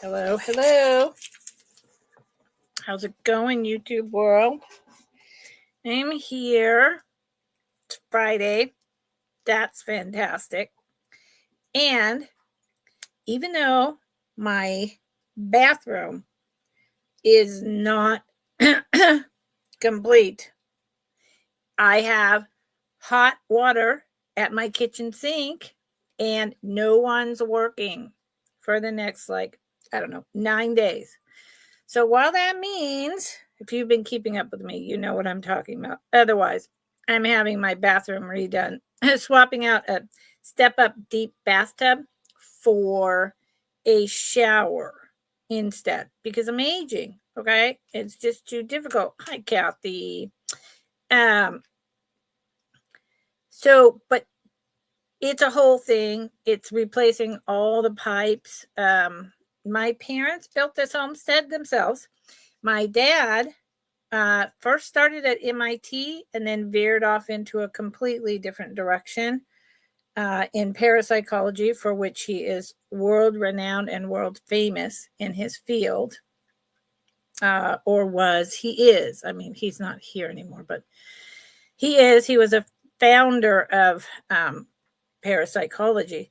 Hello, hello. How's it going, YouTube world? I'm here. It's Friday. That's fantastic. And even though my bathroom is not complete, I have hot water at my kitchen sink and no one's working for the next, 9 days. So while that means, if you've been keeping up with me, you know what I'm talking about. Otherwise, I'm having my bathroom redone, swapping out a step-up deep bathtub for a shower instead because I'm aging, okay? It's just too difficult. Hi, Kathy. But it's a whole thing. It's replacing all the pipes. My parents built this homestead themselves. My dad first started at MIT and then veered off into a completely different direction in parapsychology, for which he is world renowned and world famous in his field, or was. He is. I mean, he's not here anymore, but he is. He was a founder of parapsychology,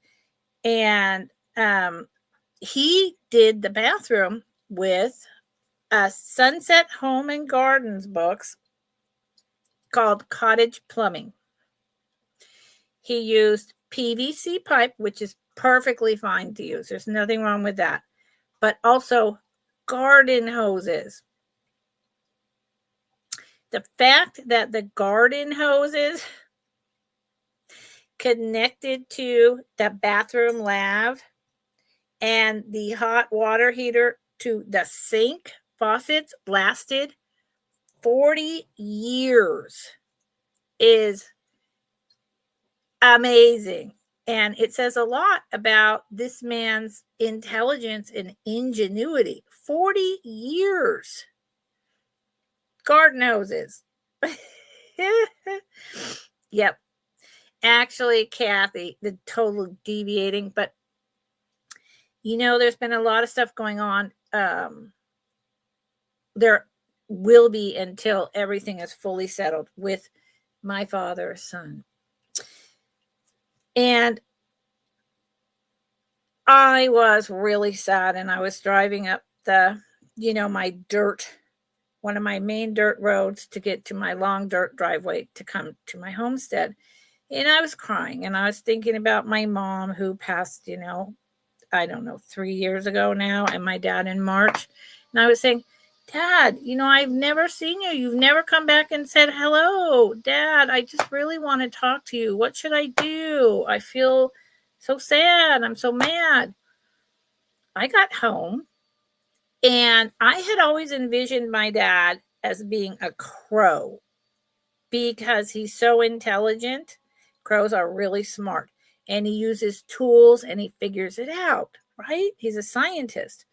and he did the bathroom with a Sunset Home and Gardens books called Cottage Plumbing. He used PVC pipe, which is perfectly fine to use. There's nothing wrong with that. But also garden hoses. The fact that the garden hoses connected to the bathroom lav and the hot water heater to the sink faucets lasted 40 years is amazing. And it says a lot about this man's intelligence and ingenuity. 40 years. Garden hoses. Yep. Actually, Kathy, the total deviating, but there's been a lot of stuff going on. There will be until everything is fully settled with my father's son. And I was really sad, and I was driving up my one of my main dirt roads to get to my long dirt driveway to come to my homestead. And I was crying, and I was thinking about my mom who passed, 3 years ago now, and my dad in March. And I was saying, Dad, I've never seen you. You've never come back and said, hello, Dad, I just really want to talk to you. What should I do? I feel so sad. I'm so mad. I got home, and I had always envisioned my dad as being a crow because he's so intelligent. Crows are really smart, and he uses tools and he figures it out, right? He's a scientist.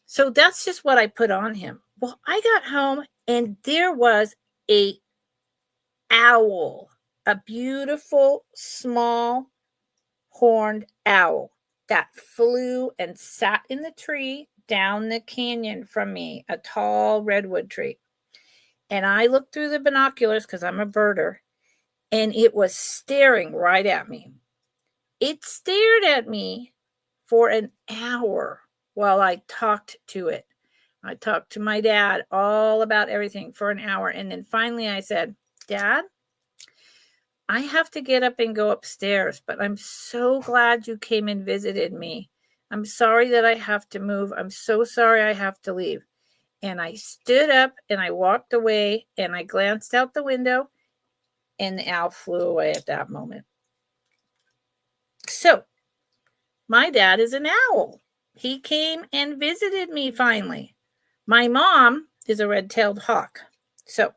So that's just what I put on him. Well, I got home, and there was a owl, a beautiful, small, horned owl that flew and sat in the tree down the canyon from me, a tall redwood tree. And I looked through the binoculars because I'm a birder, and it was staring right at me. It stared at me for an hour while I talked to it. I talked to my dad all about everything for an hour. And then finally I said, Dad, I have to get up and go upstairs, but I'm so glad you came and visited me. I'm sorry that I have to move. I'm so sorry I have to leave. And I stood up and I walked away, and I glanced out the window, and the owl flew away at that moment. So my dad is an owl. He came and visited me finally. My mom is a red-tailed hawk. So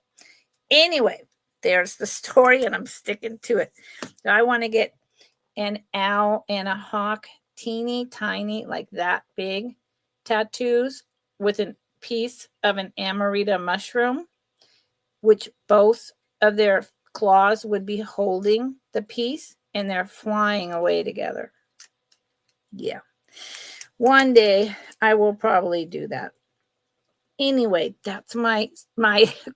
anyway, there's the story, and I'm sticking to it. So I want to get an owl and a hawk, teeny tiny, like that big, tattoos with a piece of an amarita mushroom, which both of their claws would be holding the piece, and they're flying away together. Yeah. One day I will probably do that. Anyway, that's my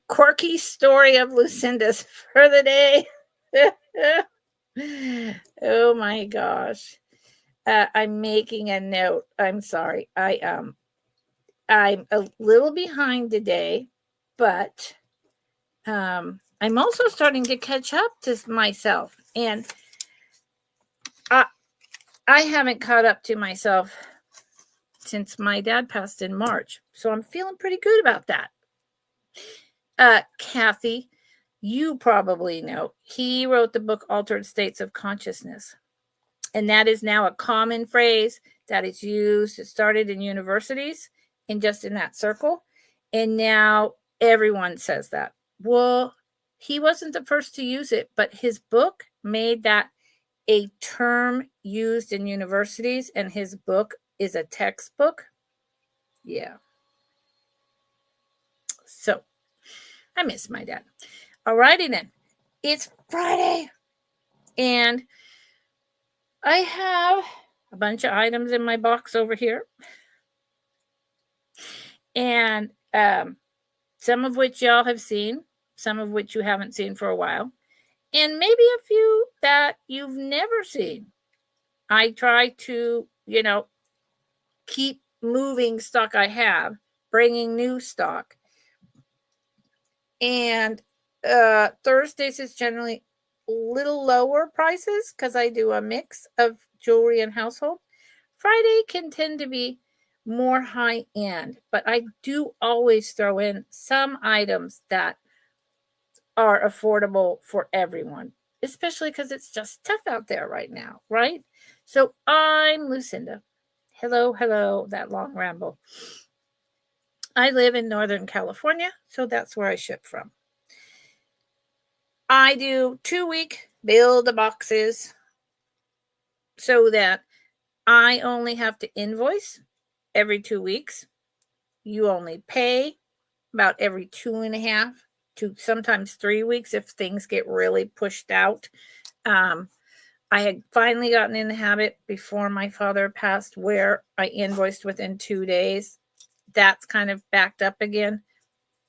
quirky story of Lucinda's for the day. Oh my gosh. I'm making a note. I'm sorry. I'm a little behind today, but I'm also starting to catch up to myself, and I haven't caught up to myself since my dad passed in March, so I'm feeling pretty good about that. Kathy, you probably know he wrote the book Altered States of Consciousness, and that is now a common phrase that is used. It started in universities and just in that circle, and now everyone says that. Well, he wasn't the first to use it, but his book made that a term used in universities, and his book is a textbook. Yeah. So I miss my dad. Alrighty then. It's Friday, and I have a bunch of items in my box over here, and some of which y'all have seen, some of which you haven't seen for a while, and maybe a few that you've never seen. I try to, keep moving stock I have, bringing new stock. And Thursdays is generally a little lower prices because I do a mix of jewelry and household. Friday can tend to be more high end, but I do always throw in some items that are affordable for everyone, especially because it's just tough out there right now, right? So I'm Lucinda. Hello, that long ramble. I live in Northern California, so that's where I ship from. I do 2-week build boxes so that I only have to invoice every 2 weeks. You only pay about every 2.5 to sometimes 3 weeks if things get really pushed out. I had finally gotten in the habit before my father passed where I invoiced within 2 days. That's kind of backed up again.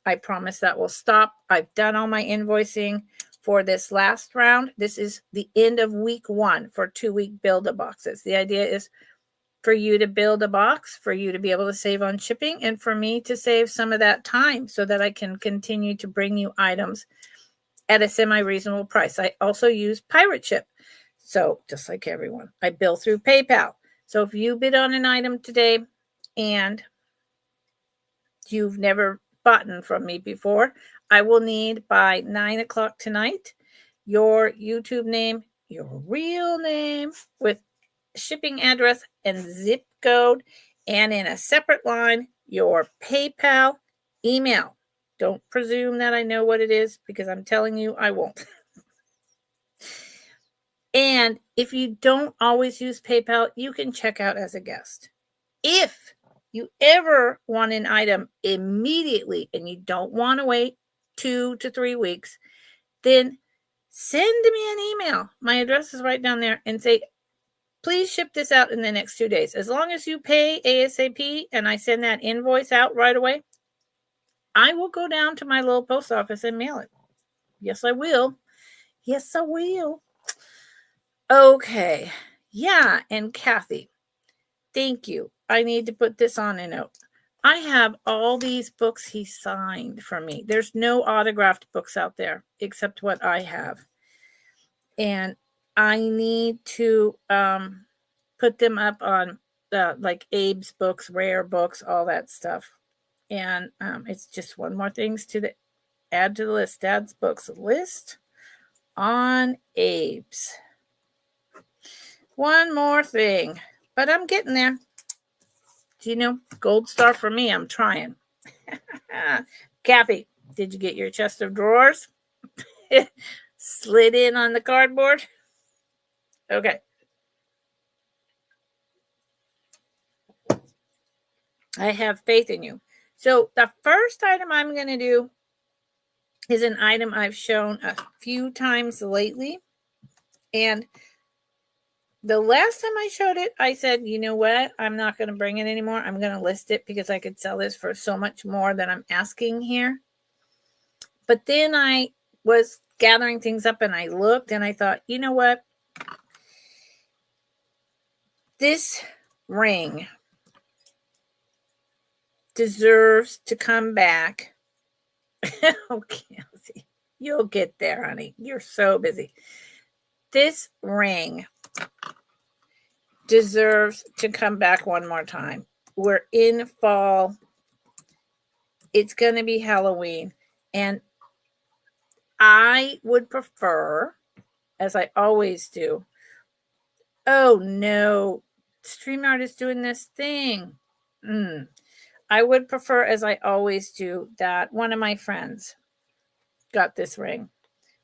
I promise that will stop. I've done all my invoicing for this last round. This is the end of week 1 for 2-week build-a-boxes. The idea is for you to build a box, for you to be able to save on shipping, and for me to save some of that time so that I can continue to bring you items at a semi-reasonable price. I also use pirate ship. So just like everyone, I bill through PayPal. So if you bid on an item today and you've never bought from me before, I will need by 9 o'clock tonight your YouTube name, your real name with shipping address and zip code, and in a separate line, your PayPal email. Don't presume that I know what it is because I'm telling you I won't. And if you don't always use PayPal, you can check out as a guest. If you ever want an item immediately and you don't want to wait 2 to 3 weeks, then send me an email. My address is right down there, and say, please ship this out in the next 2 days. As long as you pay ASAP and I send that invoice out right away, I will go down to my little post office and mail it. Yes, I will. Yes, I will. Okay. Yeah, and Kathy, thank you. I need to put this on a note. I have all these books he signed for me. There's no autographed books out there except what I have. And I need to put them up on like Abe's books, Rare Books, all that stuff. And it's just one more thing to add to the list. Dad's books list on Abe's. One more thing, but I'm getting there. Do you know, gold star for me, I'm trying. Kathy, did you get your chest of drawers? Slid in on the cardboard? Okay. I have faith in you. So the first item I'm going to do is an item I've shown a few times lately. And the last time I showed it, I said, you know what? I'm not going to bring it anymore. I'm going to list it because I could sell this for so much more than I'm asking here. But then I was gathering things up and I looked and I thought, you know what? This ring deserves to come back. Okay, you'll get there, honey. You're so busy. This ring deserves to come back one more time. We're in fall. It's going to be Halloween. And I would prefer, as I always do, oh no, StreamYard is doing this thing. I would prefer, as I always do, that one of my friends got this ring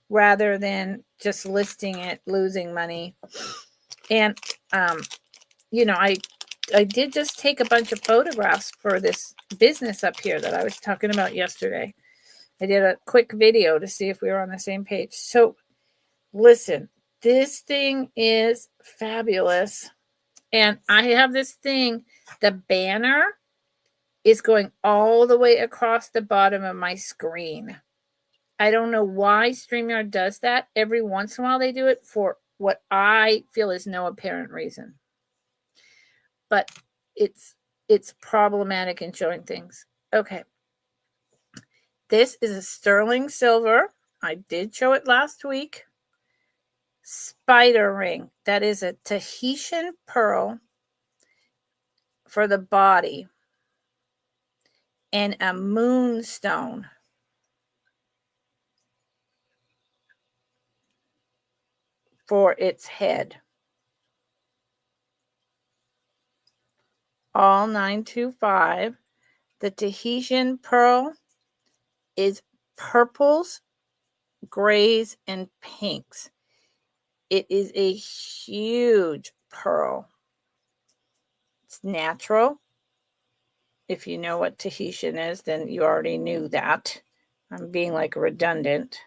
rather than just listing it, losing money. And, you know, I did just take a bunch of photographs for this business up here that I was talking about yesterday. I did a quick video to see if we were on the same page. So listen, this thing is fabulous. And I have this thing, the banner is going all the way across the bottom of my screen. I don't know why StreamYard does that. Every once in a while they do it for what I feel is no apparent reason. But it's problematic in showing things. Okay. This is a sterling silver. I did show it last week. Spider ring. That is a Tahitian pearl for the body. And a moonstone for its head. All 925. The Tahitian pearl is purples, grays, and pinks. It is a huge pearl. It's natural. If you know what Tahitian is, then you already knew that. I'm being like redundant.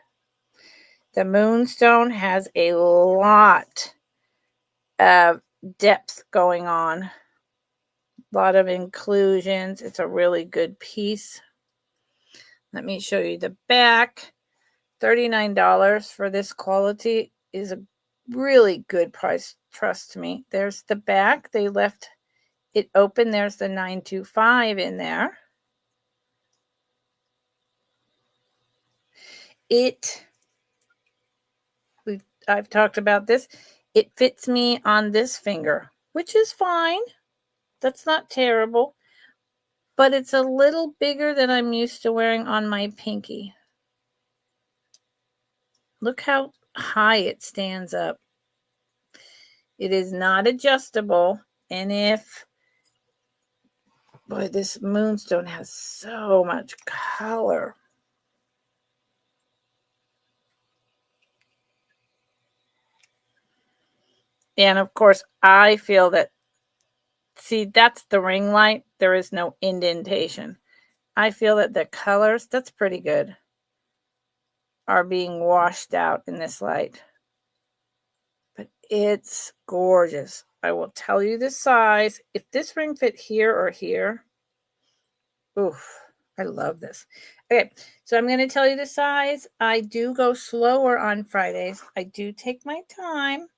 The moonstone has a lot of depth going on. A lot of inclusions. It's a really good piece. Let me show you the back. $39 for this quality is a really good price. Trust me. There's the back. They left it open. There's the 925 in there. I've talked about this. It fits me on this finger, which is fine. That's not terrible. But it's a little bigger than I'm used to wearing on my pinky. Look how high it stands up. It is not adjustable. And boy, this moonstone has so much color. And of course, I feel that, see, that's the ring light. There is no indentation. I feel that the colors, that's pretty good, are being washed out in this light. But it's gorgeous. I will tell you the size. If this ring fit here or here, oof, I love this. Okay, so I'm going to tell you the size. I do go slower on Fridays. I do take my time.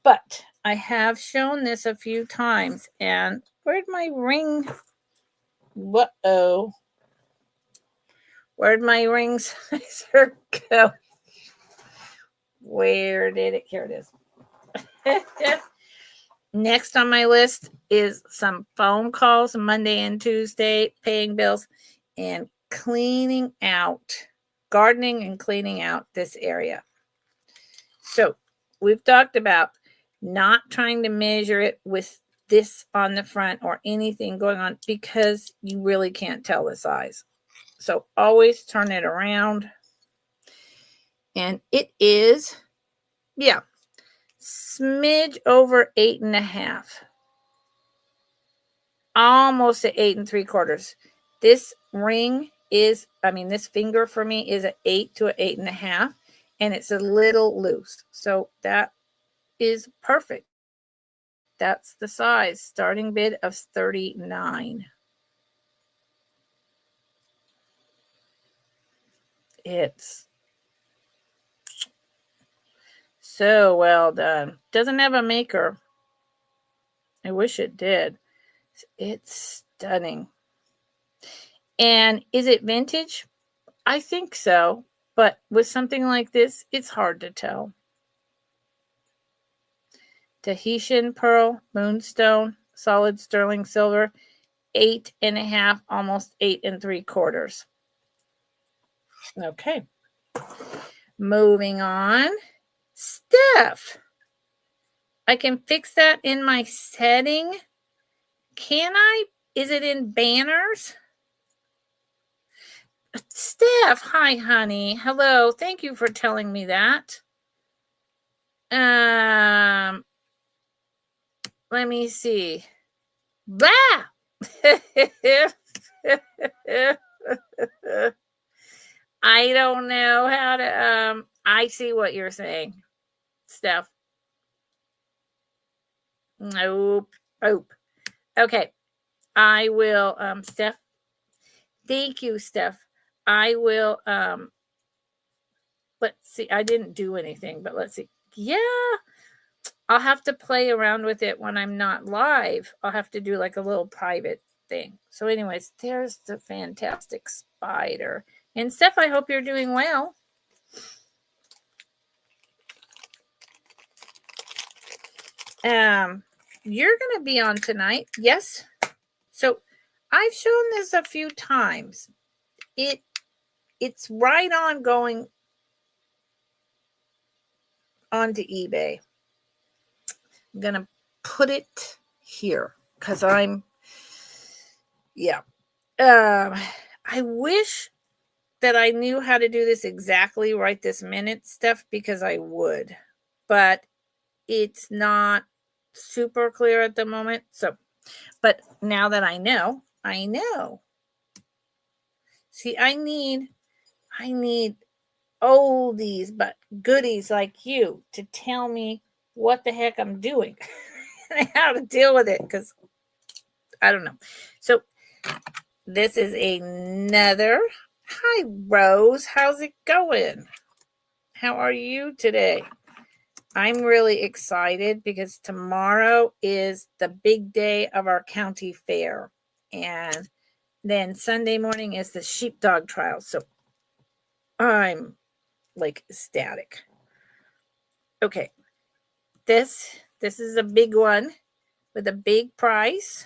But I have shown this a few times. And where'd my ring? Uh-oh. Where'd my ring sizer go? Where did it? Here it is. Next on my list is some phone calls Monday and Tuesday, paying bills, and cleaning out, gardening and cleaning out this area. So we've talked about not trying to measure it with this on the front or anything going on because you really can't tell the size. So always turn it around. And it is, yeah, smidge over 8.5. Almost at 8 3/4. This ring is, this finger for me is an 8 to an 8.5, and it's a little loose. So that is perfect. That's the size. Starting bid of $39. It's so well done. Doesn't have a maker. I wish it did. It's stunning. And is it vintage? I think so. But with something like this, it's hard to tell. Tahitian pearl, moonstone, solid sterling silver, 8.5, almost 8 3/4. Okay. Moving on. Steph, I can fix that in my setting. Can I? Is it in banners? Steph, hi, honey. Hello. Thank you for telling me that. Let me see. Blah! I don't know how to, I see what you're saying, Steph. Nope. Okay. I will, Steph. Thank you, Steph. I will, let's see. I didn't do anything, but let's see. Yeah. I'll have to play around with it when I'm not live. I'll have to do like a little private thing. So anyways, there's the fantastic spider. And Steph, I hope you're doing well. You're going to be on tonight. Yes. So I've shown this a few times. It's right on going onto eBay. I'm going to put it here because I wish that I knew how to do this exactly right this minute, Steph, because I would. But it's not super clear at the moment. So, but now that I know. See, I need oldies but goodies like you to tell me what the heck I'm doing and how to deal with it, because I don't know. So this is another. Hi, Rose. How's it going? How are you today? I'm really excited because tomorrow is the big day of our county fair. And then Sunday morning is the sheepdog trial. So I'm like ecstatic. Okay. This is a big one with a big price.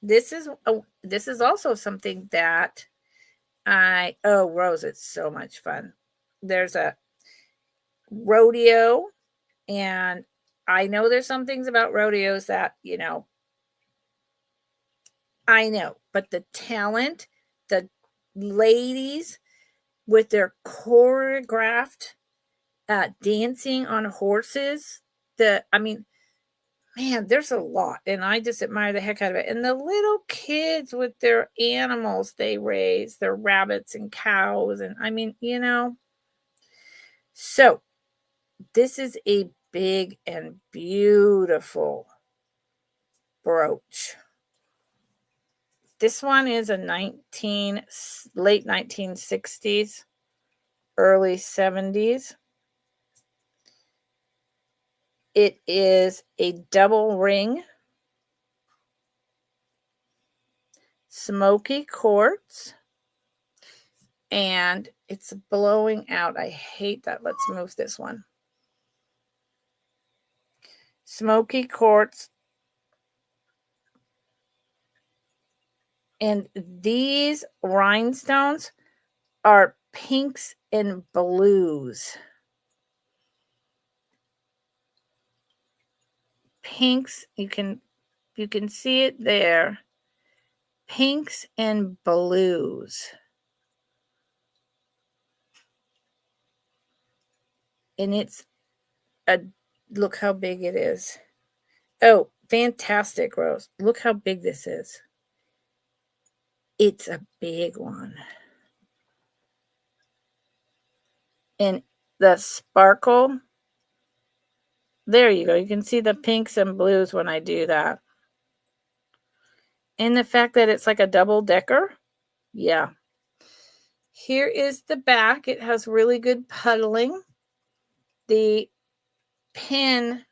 This is also something that Rose, it's so much fun. There's a rodeo, and I know there's some things about rodeos that, I know, but the talent, the ladies with their choreographed dancing on horses, man, there's a lot, and I just admire the heck out of it. And the little kids with their animals they raise, their rabbits and cows, and so this is a big and beautiful brooch. This one is a late 1960s, early 70s. It is a double ring, smoky quartz, and it's blowing out. I hate that. Let's move this one. Smoky quartz. And these rhinestones are pinks and blues. Pinks, you can see it there. Pinks and blues. And it's look how big it is. Oh, fantastic, Rose. Look how big this is. It's a big one. And the sparkle There you go. You can see the pinks and blues when I do that. And the fact that it's like a double decker. Yeah. Here is the back. It has really good puddling. The pin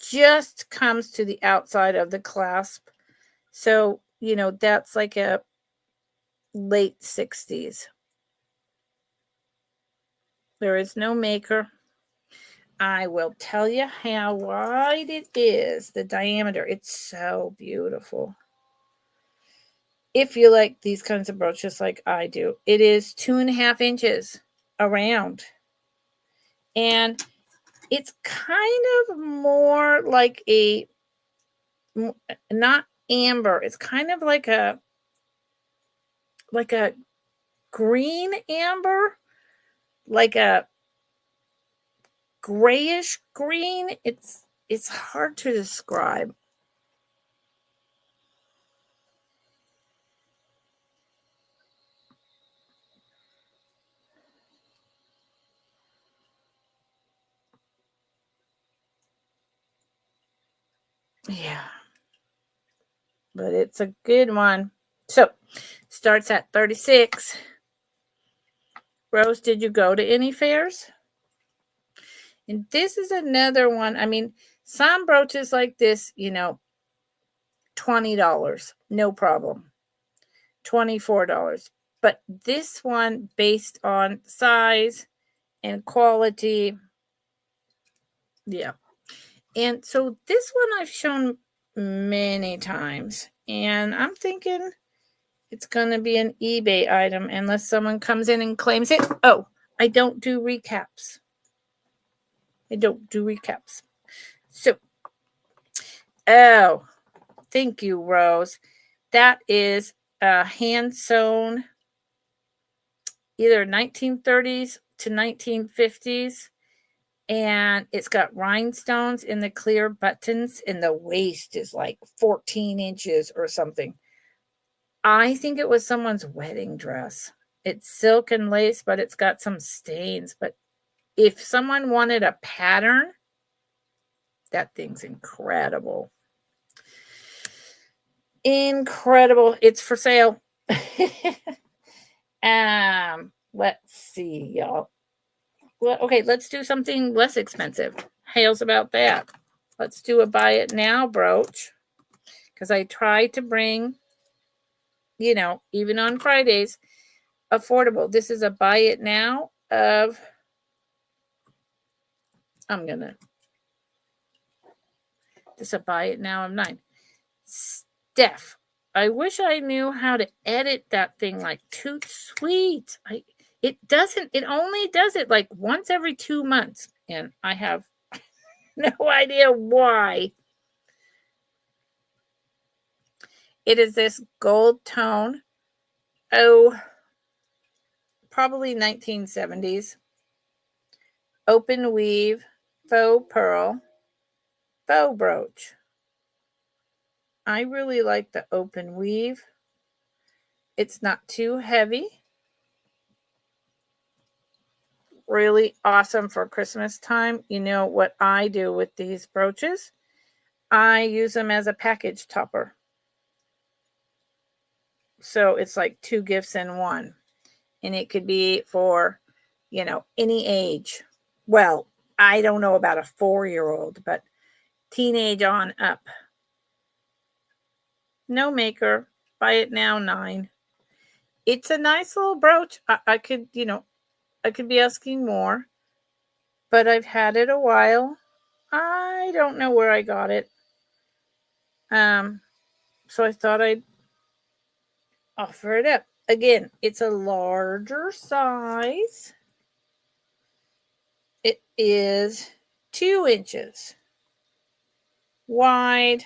just comes to the outside of the clasp. So, that's like a late 60s. There is no maker. I will tell you how wide it is, the diameter. It's so beautiful. If you like these kinds of brooches like I do, it is 2.5 inches around. And it's kind of more like not amber. It's kind of like a green amber, like a grayish green. It's hard to describe. Yeah. But it's a good one. So, starts at 36. Rose, did you go to any fairs? And this is another one. I mean, some brooches like this, $20, no problem. $24. But this one, based on size and quality, yeah. And so this one I've shown many times. And I'm thinking it's going to be an eBay item unless someone comes in and claims it. Oh, I don't do recaps. So, thank you, Rose. That is a hand sewn, either 1930s to 1950s. And it's got rhinestones in the clear buttons, and the waist is like 14 inches or something. I think it was someone's wedding dress. It's silk and lace, but it's got some stains. But if someone wanted a pattern, that thing's incredible. Incredible. It's for sale. Let's see, y'all. Well, okay, let's do something less expensive. How's about that? Let's do a buy it now brooch. Because I try to bring, even on Fridays, affordable. This is a buy it now of, this is a buy it now of 9. Steph, I wish I knew how to edit that thing like Toot Sweet. It only does it like once every 2 months. And I have no idea why. It is this gold tone. Oh, probably 1970s. Open weave, faux pearl, faux brooch. I really like the open weave. It's not too heavy. Really awesome for Christmas time. You know what I do with these brooches? I use them as a package topper. So it's like 2 gifts in one. And it could be for, any age. Well, I don't know about a 4-year-old, but teenage on up. No maker. Buy it now, 9. It's a nice little brooch. I could, I could be asking more, but I've had it a while. I don't know where I got it. So I thought I'd offer it up. Again, it's a larger size. It is 2 inches wide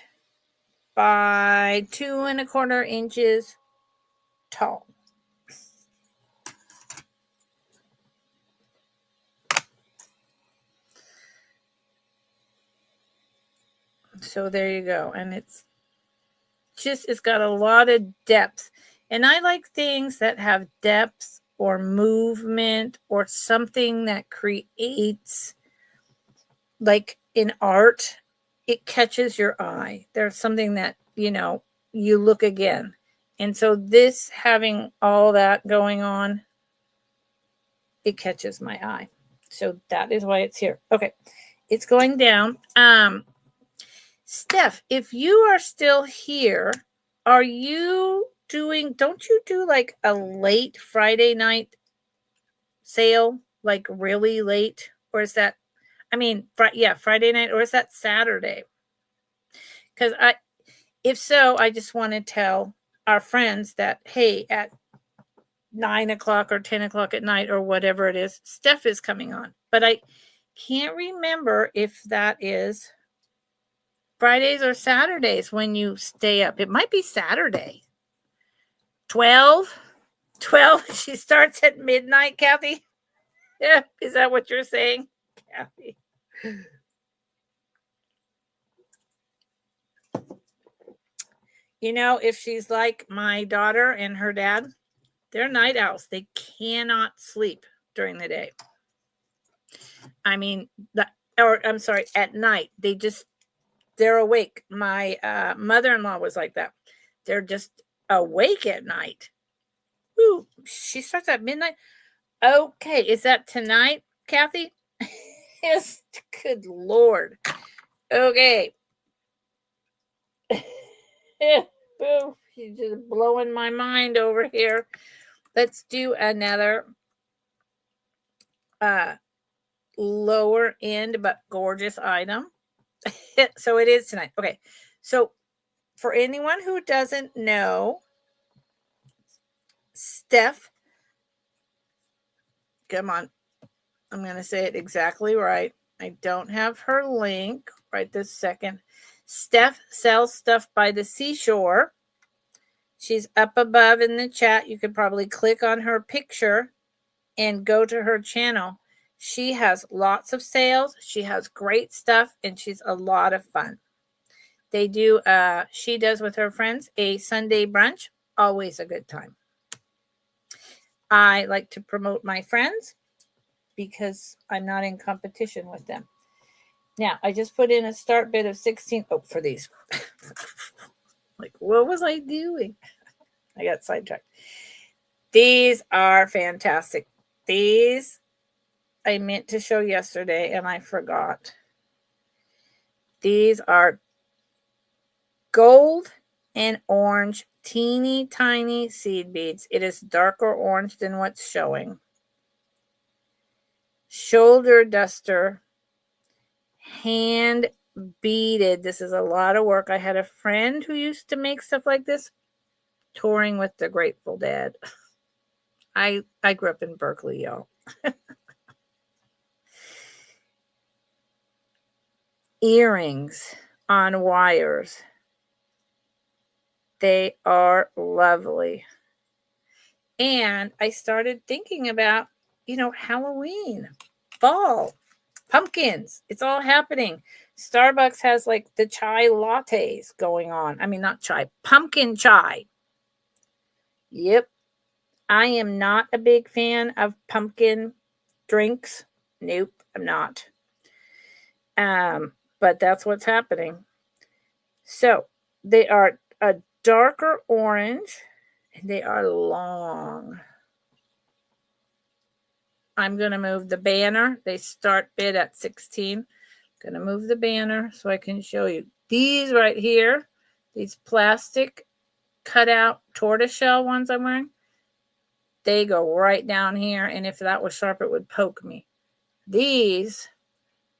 by 2.25 inches tall. So there you go. And it's got a lot of depth. And I like things that have depth or movement or something that creates like in art, it catches your eye. There's something that, you look again. And so this, having all that going on, it catches my eye. So that is why it's here. Okay. It's going down. Steph, if you are still here, don't you do like a late Friday night sale, like really late? Or is that, Friday night, or is that Saturday? Because if so, I just want to tell our friends that, hey, at 9 o'clock or 10 o'clock at night or whatever it is, Steph is coming on. But I can't remember if that is Fridays or Saturdays when you stay up. It might be Saturday. 12? She starts at midnight, Kathy? Yeah, is that what you're saying, Kathy? If she's like my daughter and her dad, they're night owls. They cannot sleep during the day. I mean, at night. They're awake. My mother-in-law was like that. They're just awake at night. Ooh, she starts at midnight. Okay, is that tonight, Kathy? Yes, good Lord. Okay. She's just blowing my mind over here. Let's do another lower end but gorgeous item. So it is tonight. Okay. So for anyone who doesn't know, Steph, come on. I'm going to say it exactly right. I don't have her link right this second. Steph sells stuff by the seashore. She's up above in the chat. You could probably click on her picture and go to her channel. She has lots of sales. She has great stuff, and she's a lot of fun. She does with her friends a Sunday brunch. Always a good time. I like to promote my friends because I'm not in competition with them. Now, I just put in a start bid of 16. Oh, for these. Like, what was I doing? I got sidetracked. These are fantastic. These I meant to show yesterday and I forgot. These are gold and orange, teeny tiny seed beads. It is darker orange than what's showing. Shoulder duster, hand beaded. This is a lot of work. I had a friend who used to make stuff like this, touring with the Grateful Dead. I grew up in Berkeley, y'all. Earrings on wires. They are lovely. And I started thinking about, Halloween, fall, pumpkins. It's all happening. Starbucks has like the chai lattes going on. I mean, not chai, pumpkin chai. Yep. I am not a big fan of pumpkin drinks. Nope, I'm not. But that's what's happening. So they are a darker orange and they are long. I'm going to move the banner. They start bid at 16. I'm going to move the banner so I can show you. These right here, these plastic cutout tortoiseshell ones I'm wearing, they go right down here. And if that was sharp, it would poke me. These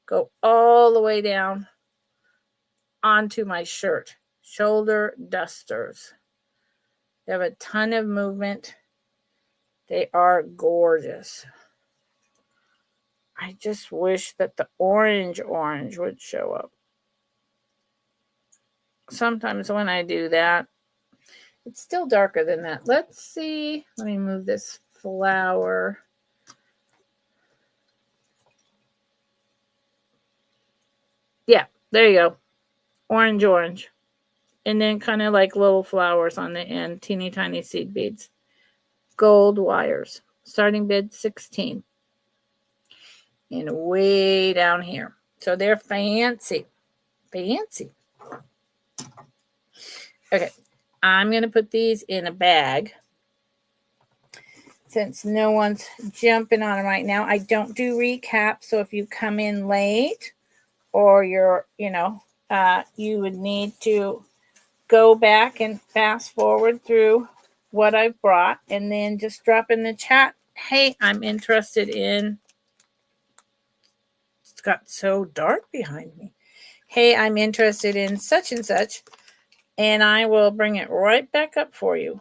go all the way down onto my shirt. Shoulder dusters. They have a ton of movement. They are gorgeous. I just wish that the orange would show up. Sometimes when I do that, it's still darker than that. Let's see. Let me move this flower. Yeah, there you go. Orange. And then kind of like little flowers on the end. Teeny tiny seed beads. Gold wires. Starting bid 16. And way down here. So they're fancy. Fancy. Okay. I'm going to put these in a bag. Since no one's jumping on them right now, I don't do recaps. So if you come in late or you're, you would need to go back and fast forward through what I've brought and then just drop in the chat. Hey, I'm interested in, it's got so dark behind me. Hey, I'm interested in such and such, and I will bring it right back up for you.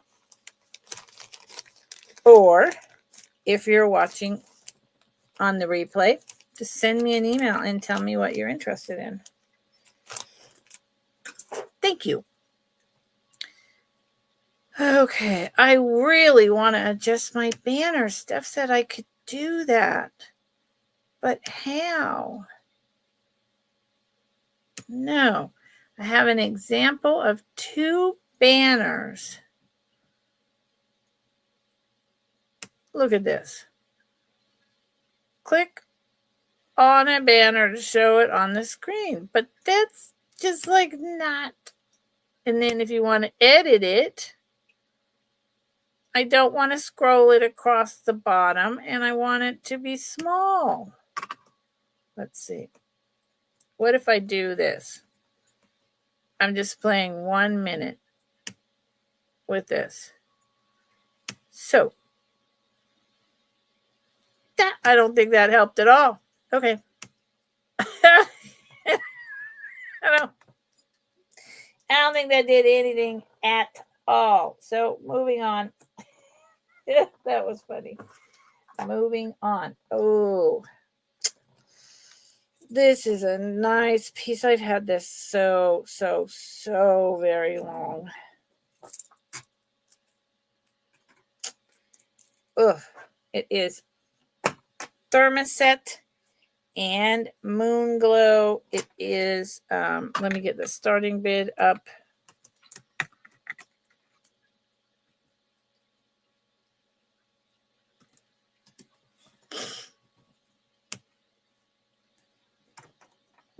Or if you're watching on the replay, just send me an email and tell me what you're interested in. Thank you. Okay, I really want to adjust my banner. Steph said I could do that. But how? No. I have an example of 2 banners. Look at this. Click on a banner to show it on the screen. But that's just like not. And then if you want to edit it, I don't want to scroll it across the bottom, and I want it to be small. Let's see. What if I do this? I'm just playing 1 minute with this. So, I don't think that helped at all. Okay. I don't think that did anything at all. So, moving on. That was funny. Moving on. Oh, this is a nice piece. I've had this so very long. Ugh, it is Thermoset and Moon Glow. It is, let me get the starting bid up.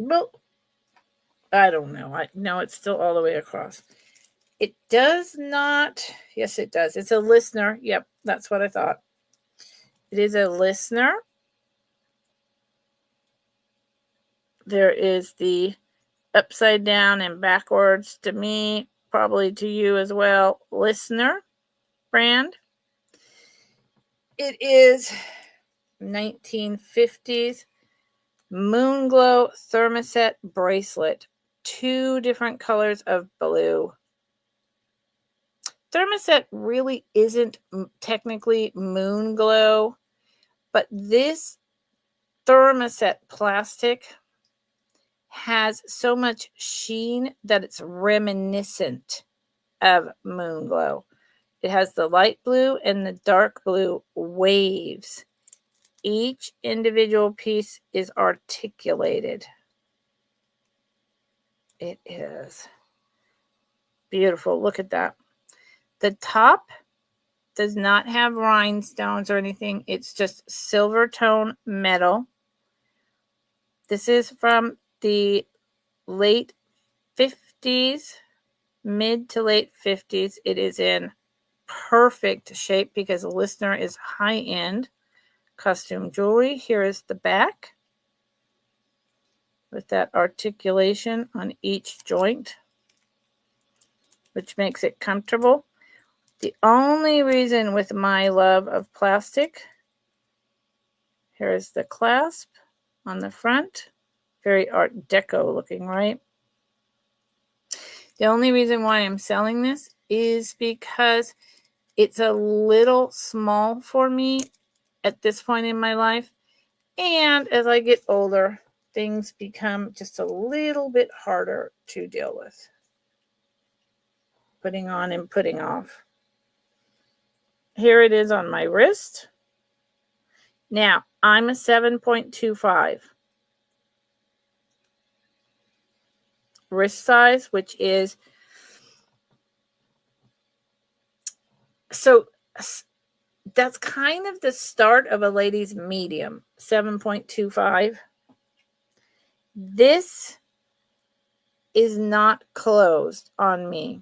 Well, I don't know. No, it's still all the way across. It does not. Yes, it does. It's a listener. Yep, that's what I thought. It is a listener. There is the upside down and backwards to me, probably to you as well, listener brand. It is 1950s Moon Glow Thermoset bracelet. 2 different colors of blue. Thermoset really isn't technically Moon Glow, but this Thermoset plastic has so much sheen that it's reminiscent of Moon Glow. It has the light blue and the dark blue waves. Each individual piece is articulated. It is beautiful. Look at that. The top does not have rhinestones or anything. It's just silver tone metal. This is from the late 50s, mid to late 50s. It is in perfect shape because the listener is high-end costume jewelry. Here is the back with that articulation on each joint, which makes it comfortable. The only reason with my love of plastic, here is the clasp on the front. Very Art Deco looking, right? The only reason why I'm selling this is because it's a little small for me at this point in my life. And as I get older, things become just a little bit harder to deal with. Putting on and putting off. Here it is on my wrist. Now, I'm a 7.25 wrist size, which is, so that's kind of the start of a lady's medium, 7.25. This is not closed on me.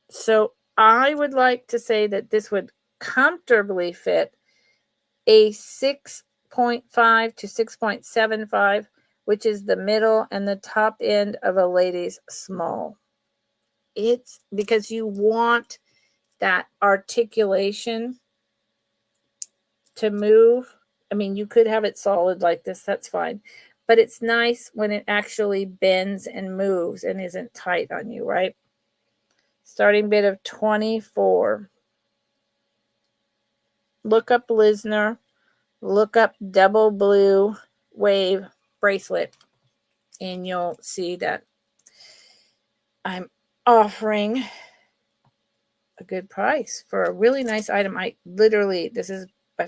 So I would like to say that this would comfortably fit a 6.5 to 6.75, which is the middle and the top end of a lady's small. It's because you want that articulation to move. I mean, you could have it solid like this, that's fine. But it's nice when it actually bends and moves and isn't tight on you, right? Starting bid of 24. Look up Lisner. Look up double blue wave bracelet. And you'll see that I'm offering a good price for a really nice item. I've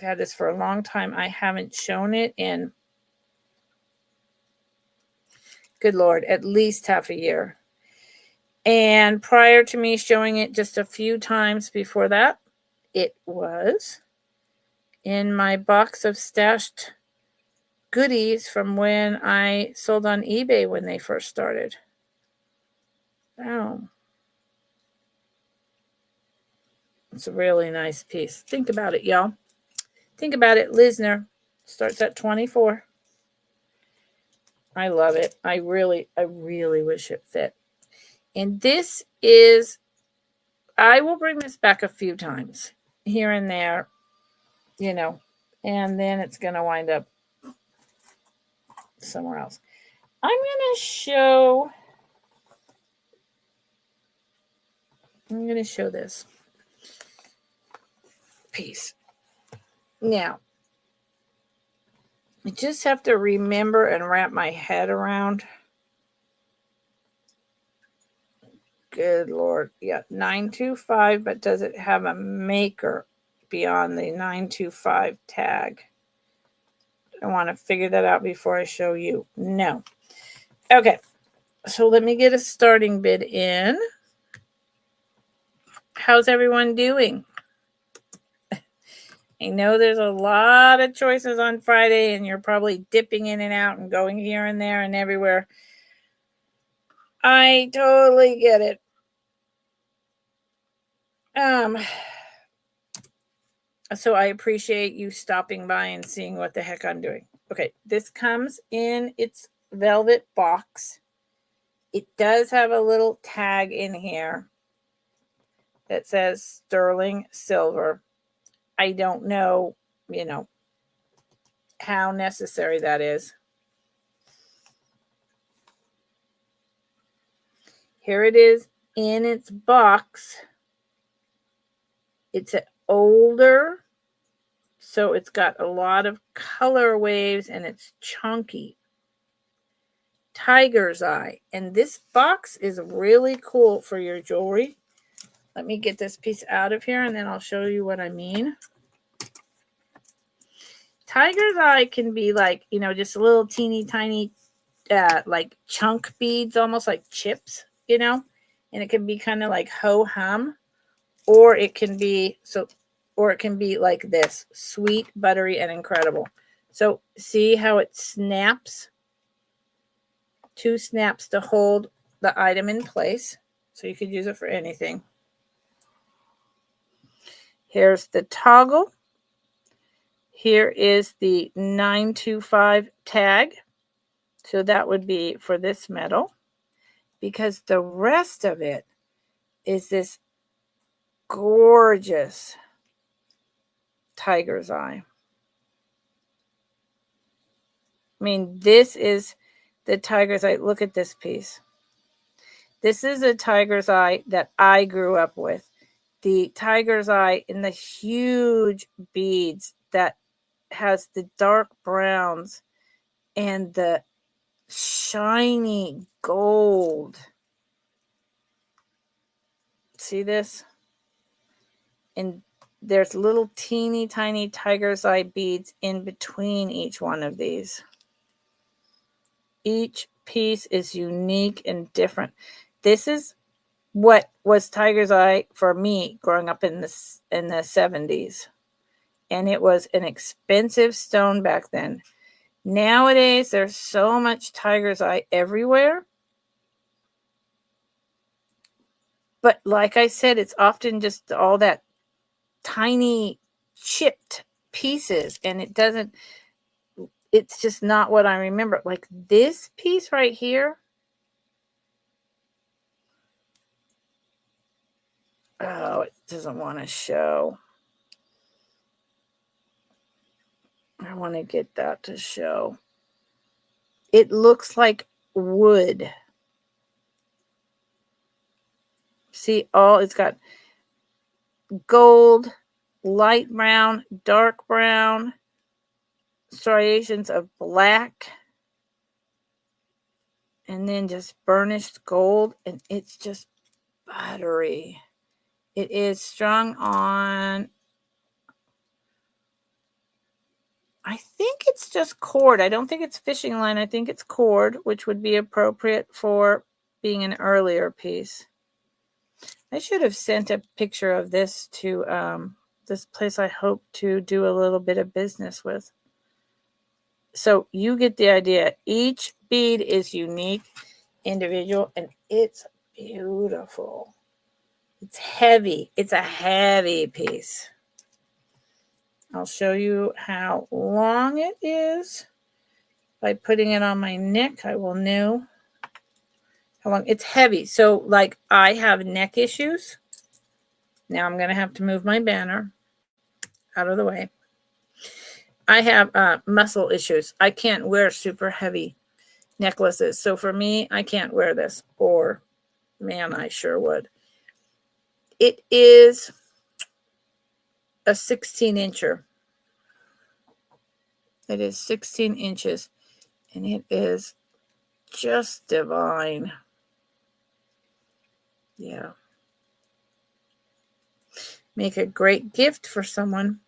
had this for a long time. I haven't shown it in, good Lord, at least half a year. And prior to me showing it just a few times before that, it was in my box of stashed goodies from when I sold on eBay when they first started. Wow. It's a really nice piece. Think about it, y'all. Think about it. Lisner starts at 24. I love it. I really wish it fit. And this is, I will bring this back a few times here and there, you know, and then it's going to wind up somewhere else. I'm going to show this piece. Now, I just have to remember and wrap my head around. Good Lord. Yeah, 925, but does it have a maker beyond the 925 tag? I want to figure that out before I show you. No. Okay. So let me get a starting bid in. How's everyone doing? I know there's a lot of choices on Friday, and you're probably dipping in and out and going here and there and everywhere. I totally get it. So I appreciate you stopping by and seeing what the heck I'm doing. Okay, this comes in its velvet box. It does have a little tag in here that says sterling silver. I don't know, how necessary that is. Here it is in its box. It's older, so it's got a lot of color waves and it's chunky. Tiger's eye. And this box is really cool for your jewelry. Let me get this piece out of here and then I'll show you what I mean. Tiger's eye can be like, just a little teeny tiny like chunk beads, almost like chips, and it can be kind of like ho-hum, or it can be like this, sweet, buttery, and incredible. So see how it snaps? 2 snaps to hold the item in place. So you could use it for anything. Here's the toggle. Here is the 925 tag. So that would be for this metal, because the rest of it is this gorgeous tiger's eye. I mean, this is the tiger's eye. Look at this piece. This is a tiger's eye that I grew up with. The tiger's eye in the huge beads that has the dark browns and the shiny gold. See this? And there's little teeny tiny tiger's eye beads in between each one of these. Each piece is unique and different. This is what was tiger's eye for me growing up in the 70s. And it was an expensive stone back then. Nowadays, there's so much tiger's eye everywhere. But like I said, it's often just all that tiny chipped pieces, and it's just not what I remember. Like this piece right here. Oh, it doesn't want to show. I want to get that to show. It looks like wood. See, it's got gold, light brown, dark brown, striations of black, and then just burnished gold, and it's just buttery. It is strung on, I think it's just cord. I don't think it's fishing line. I think it's cord, which would be appropriate for being an earlier piece. I should have sent a picture of this to this place I hope to do a little bit of business with. So you get the idea. Each bead is unique, individual, and it's beautiful. It's heavy. It's a heavy piece. I'll show you how long it is. By putting it on my neck, I will know how long. It's heavy. So, like, I have neck issues. Now I'm going to have to move my banner out of the way. I have muscle issues. I can't wear super heavy necklaces. So for me, I can't wear this. Or, man, I sure would. It is a 16-incher. It is 16 inches. And it is just divine. Yeah. Make a great gift for someone.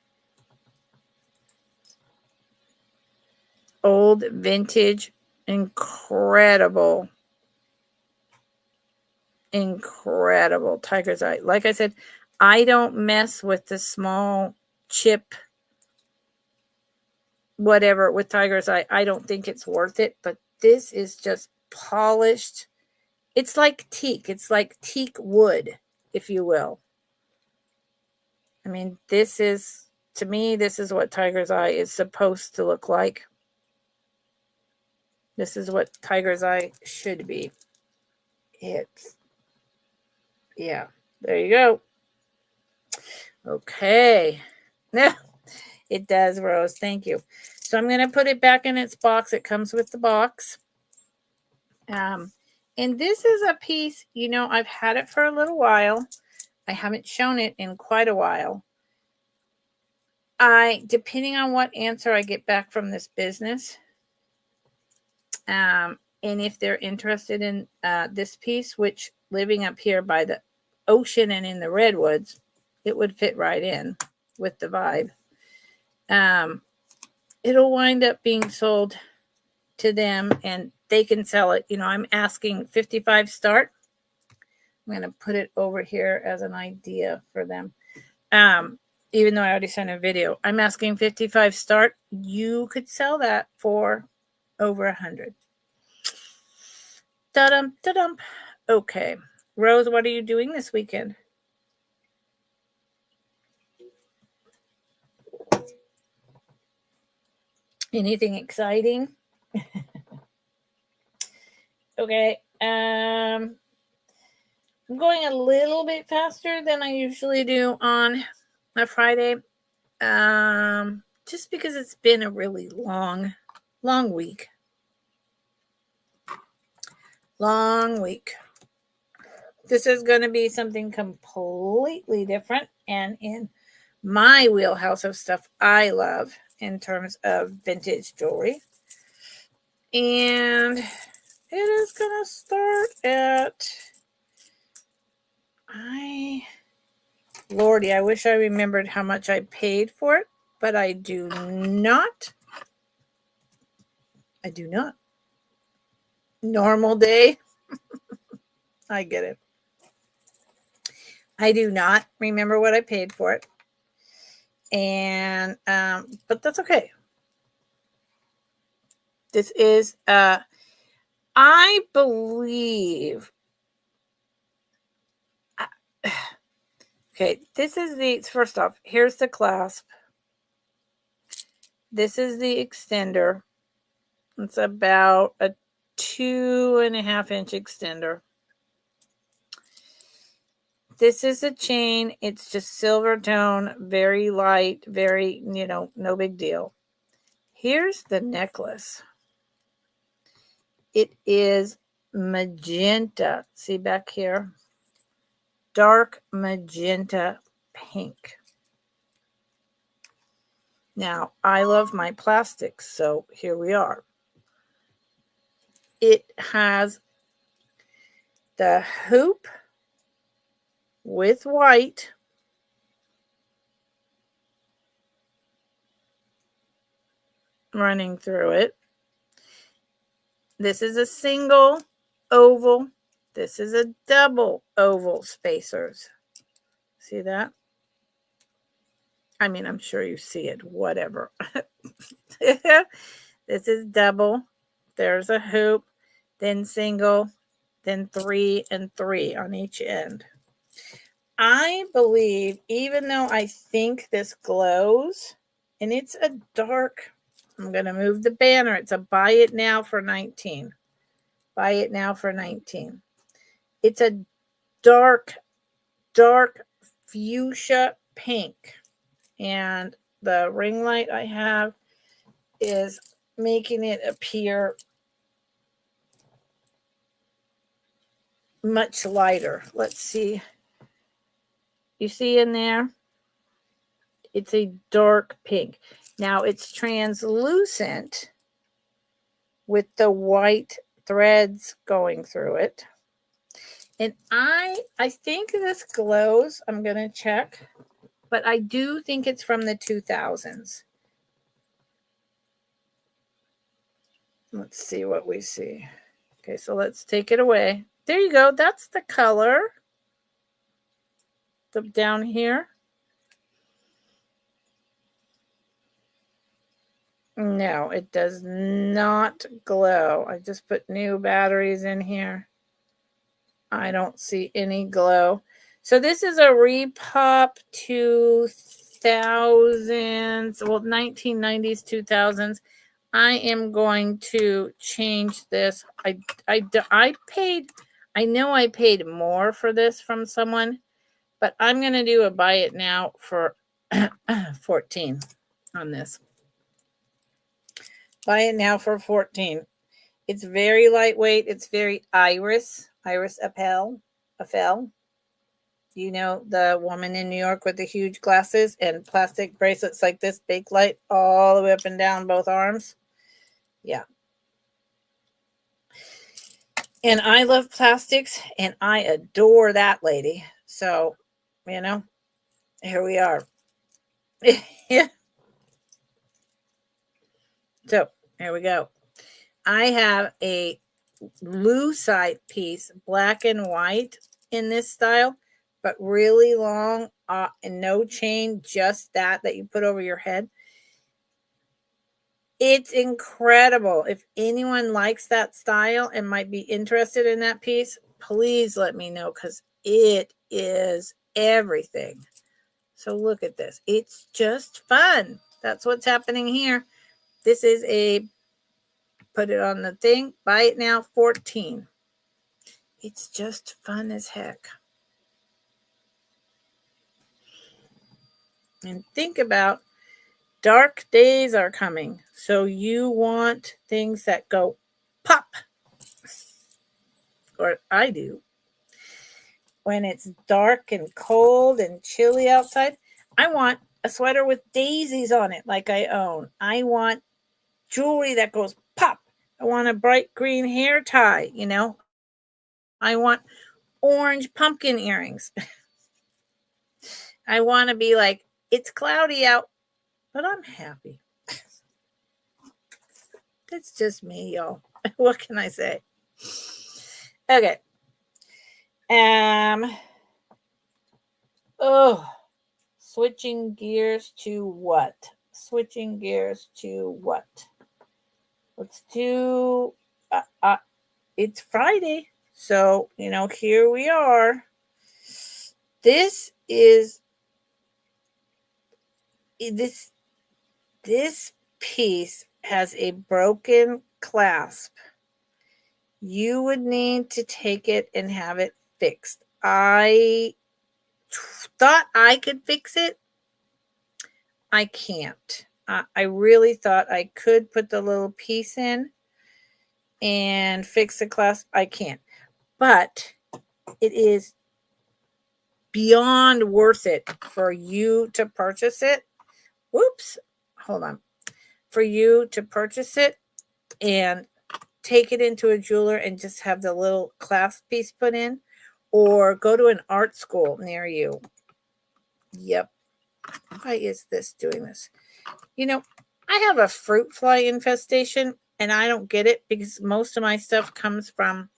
Old, vintage, incredible tiger's eye. Like I said, I don't mess with the small chip whatever with tiger's eye. I don't think it's worth it, but this is just polished. It's like teak. It's like teak wood, if you will. I mean, to me, this is what tiger's eye is supposed to look like. This is what tiger's eye should be. Yeah, there you go. Okay. Yeah, it does, Rose. Thank you. So I'm going to put it back in its box. It comes with the box. And this is a piece, I've had it for a little while. I haven't shown it in quite a while. Depending on what answer I get back from this business, and if they're interested in this piece, which living up here by the ocean and in the redwoods, it would fit right in with the vibe. It'll wind up being sold to them and they can sell it. I'm asking 55 start. I'm going to put it over here as an idea for them. Even though I already sent a video, I'm asking 55 start. You could sell that for over 100. Da-dum, da-dum. Okay. Rose, what are you doing this weekend? Anything exciting? Okay. I'm going a little bit faster than I usually do on a Friday. Just because it's been a really long week. Long week. This is going to be something completely different and in my wheelhouse of stuff I love in terms of vintage jewelry. And it is going to start at, Lordy, I wish I remembered how much I paid for it, but I do not. Normal day. I get it. I do not remember what I paid for it. And, but that's okay. This is, I believe, okay, this is the, first off, here's the clasp. This is the extender. It's about a 2.5-inch extender. This is a chain. It's just silver tone, very light, very, no big deal. Here's the necklace. It is magenta. See back here? Dark magenta pink. Now, I love my plastics, so here we are. It has the hoop with white. Running through it. This is a single oval. This is a double oval spacers. See that? I mean, I'm sure you see it, whatever. This is double. There's a hoop, then single, then 3 and 3 on each end. I believe, even though I think this glows, and it's a dark, I'm going to move the banner. It's a buy it now for $19. Buy it now for $19. It's a dark, dark fuchsia pink. And the ring light I have is making it appear much lighter. Let's see. You see in there? It's a dark pink. Now it's translucent with the white threads going through it. And I think this glows. I'm going to check. But I do think it's from the 2000s. Let's see what we see. Okay, so let's take it away. There you go. That's the color. Down here. No, it does not glow. I just put new batteries in here. I don't see any glow. So this is a Repop 2000s, well, 1990s, 2000s. I am going to change this. I know I paid more for this from someone, but I'm going to do a buy it now for $14 on this. Buy it now for $14. It's very lightweight. It's very Iris Apfel. You know, the woman in New York with the huge glasses and plastic bracelets like this, big light all the way up and down both arms. Yeah. And I love plastics, and I adore that lady. So, here we are. Yeah. So, here we go. I have a lucite piece, black and white in this style, but really long and no chain, just that you put over your head. It's incredible. If anyone likes that style and might be interested in that piece, please let me know, because it is everything. So look at this. It's just fun. That's what's happening here. This is put it on the thing, buy it now, $14. It's just fun as heck. And think about, dark days are coming. So you want things that go pop. Or I do. When it's dark and cold and chilly outside, I want a sweater with daisies on it like I own. I want jewelry that goes pop. I want a bright green hair tie, I want orange pumpkin earrings. I want to be like, it's cloudy out, but I'm happy. That's just me, y'all. What can I say? Okay. Switching gears to what? Let's do, it's Friday. So, here we are. This is, this piece has a broken clasp. You would need to take it and have it fixed. I thought I could fix it. I can't. I really thought I could put the little piece in and fix the clasp. I can't. But it is beyond worth it for you to purchase it. Whoops. Hold on. For you to purchase it and take it into a jeweler and just have the little clasp piece put in, or go to an art school near you. Yep. Why is this doing this? I have a fruit fly infestation, and I don't get it because most of my stuff comes from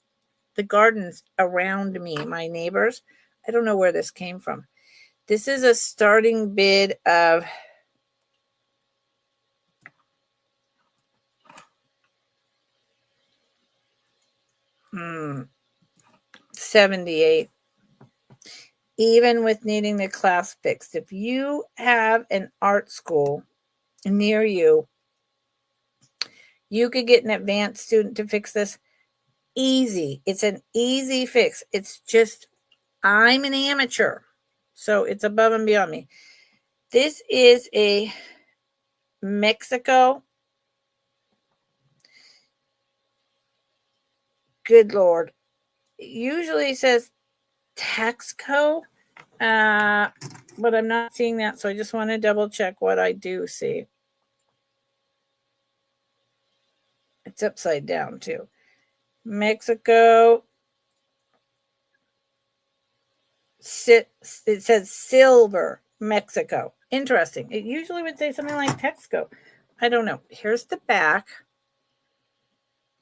the gardens around me, my neighbors. I don't know where this came from. This is a starting bid of $78. Even with needing the class fixed. If you have an art school near you, you could get an advanced student to fix this. Easy. It's an easy fix. It's just, I'm an amateur, so it's above and beyond me. This is a Mexico. Good Lord. It usually says Texaco, but I'm not seeing that, so I just want to double check what I do see. It's upside down too. Mexico. It says Silver, Mexico. Interesting. It usually would say something like Texaco. I don't know. Here's the back.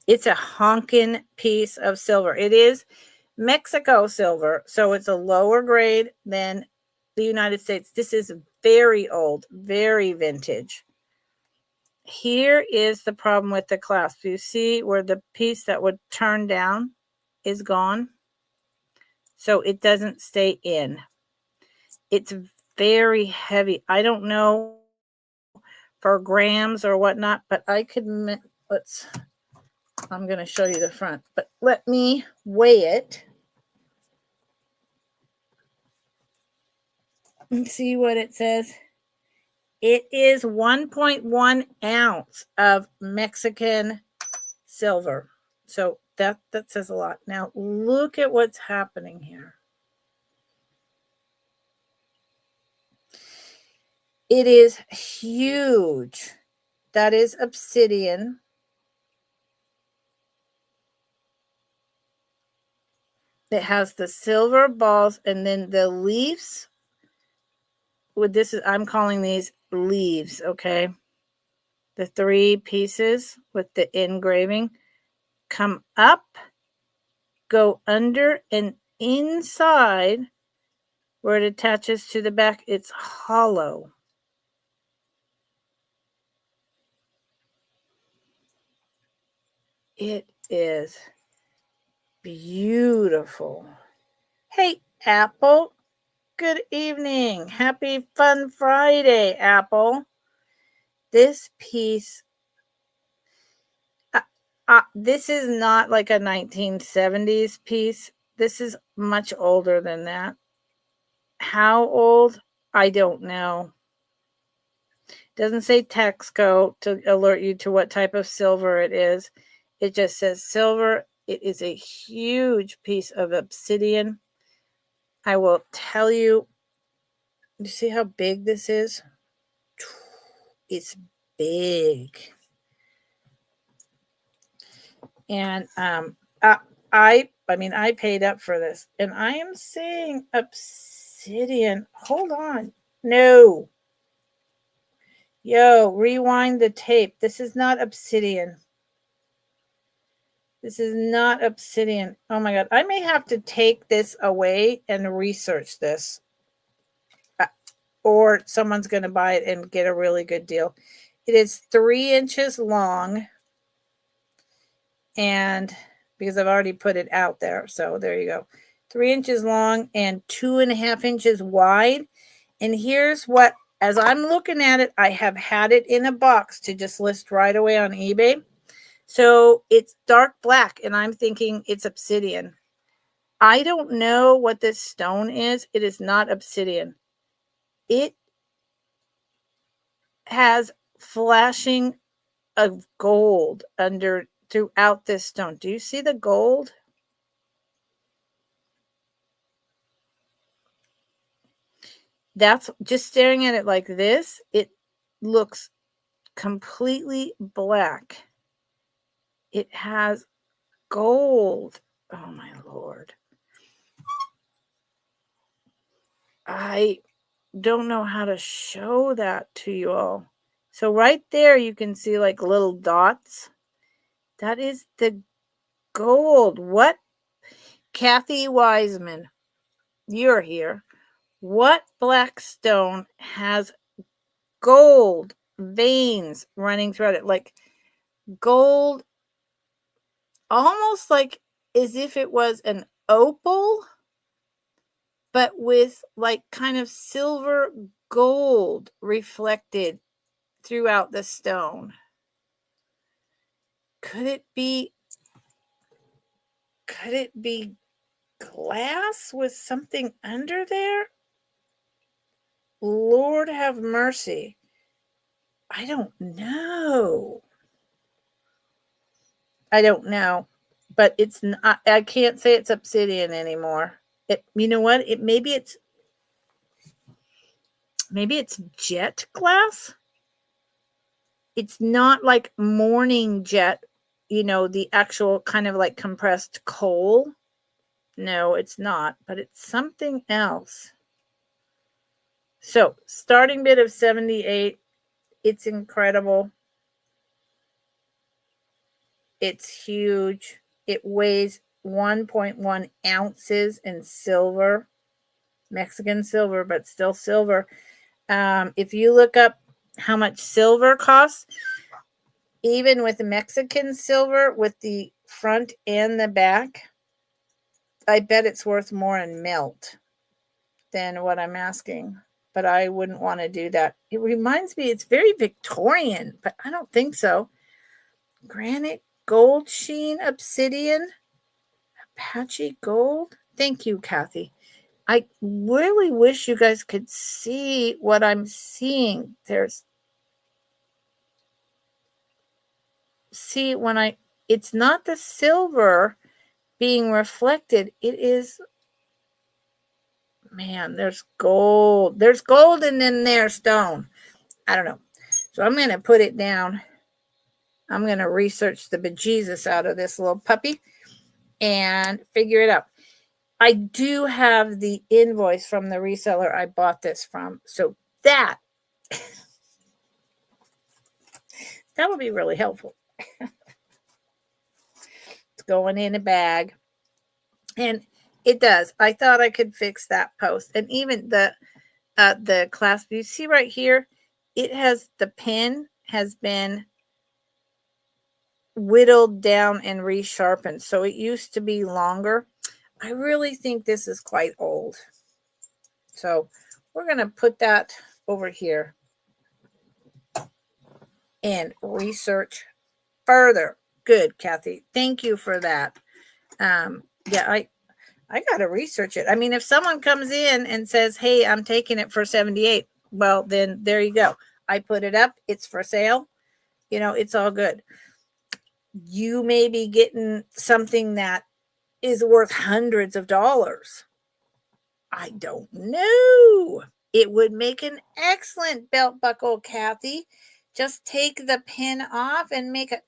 It's a honkin' piece of silver. It is Mexico silver, so it's a lower grade than the United States. This is very old, very vintage. Here is the problem with the clasp. You see where the piece that would turn down is gone? So it doesn't stay in. It's very heavy. I don't know for grams or whatnot, but I could, I'm going to show you the front, but let me weigh it and see what it says. It is 1.1 ounce of Mexican silver. So that says a lot. Now look at what's happening here. It is huge. That is obsidian. It has the silver balls, and then the leaves. With this, I'm calling these leaves, okay? The 3 pieces with the engraving come up, go under, and inside where it attaches to the back, it's hollow. It is beautiful. Hey, Apple. Good evening. Happy Fun Friday, Apple. This piece, this is not like a 1970s piece. This is much older than that. How old? I don't know. Doesn't say Texaco to alert you to what type of silver it is. It just says silver. It is a huge piece of obsidian. I will tell you, you see how big this is? It's big. And I paid up for this, and I am saying obsidian. Hold on. No. Yo, rewind the tape. This is not obsidian. This is not obsidian. Oh my God. I may have to take this away and research this. Or someone's going to buy it and get a really good deal. It is 3 inches long. And because I've already put it out there. So there you go. 3 inches long and 2.5 inches wide. And here's what, as I'm looking at it, I have had it in a box to just list right away on eBay. So it's dark black, and I'm thinking it's obsidian. I don't know what this stone is. It is not obsidian. It has flashing of gold throughout this stone. Do you see the gold? That's just staring at it like this. It looks completely black. It has gold. Oh my Lord. I don't know how to show that to you all. So right there, you can see like little dots. That is the gold. What? Kathy Wiseman, you're here. What black stone has gold veins running throughout it? Like gold, almost like as if it was an opal, but with like kind of silver gold reflected throughout the stone. Could it be glass with something under there? Lord have mercy. I don't know. But it's not, I can't say it's obsidian anymore. You know what? Maybe it's jet glass. It's not like morning jet, the actual kind of like compressed coal. No, it's not, but it's something else. So, starting bid of 78. It's incredible. It's huge. It weighs 1.1 ounces in silver, Mexican silver, but still silver. If you look up how much silver costs, even with the Mexican silver, with the front and the back, I bet it's worth more in melt than what I'm asking. But I wouldn't want to do that. It reminds me, it's very Victorian, but I don't think so. Granite, gold sheen, obsidian, Apache gold. Thank you, Kathy. I really wish you guys could see what I'm seeing. It's not the silver being reflected. It is, man, there's gold. There's gold in there, stone. I don't know. So I'm going to put it down. I'm going to research the bejesus out of this little puppy and figure it out. I do have the invoice from the reseller I bought this from. So that would be really helpful. It's going in a bag. And it does. I thought I could fix that post. And even the clasp, you see right here, the pin has been whittled down and resharpened. So it used to be longer. I really think this is quite old. So we're going to put that over here and research further. Good, Kathy. Thank you for that. Yeah, I got to research it. I mean, if someone comes in and says, hey, I'm taking it for 78, well, then there you go. I put it up. It's for sale. It's all good. You may be getting something that is worth hundreds of dollars. I don't know. It would make an excellent belt buckle, Kathy. Just take the pin off and make it.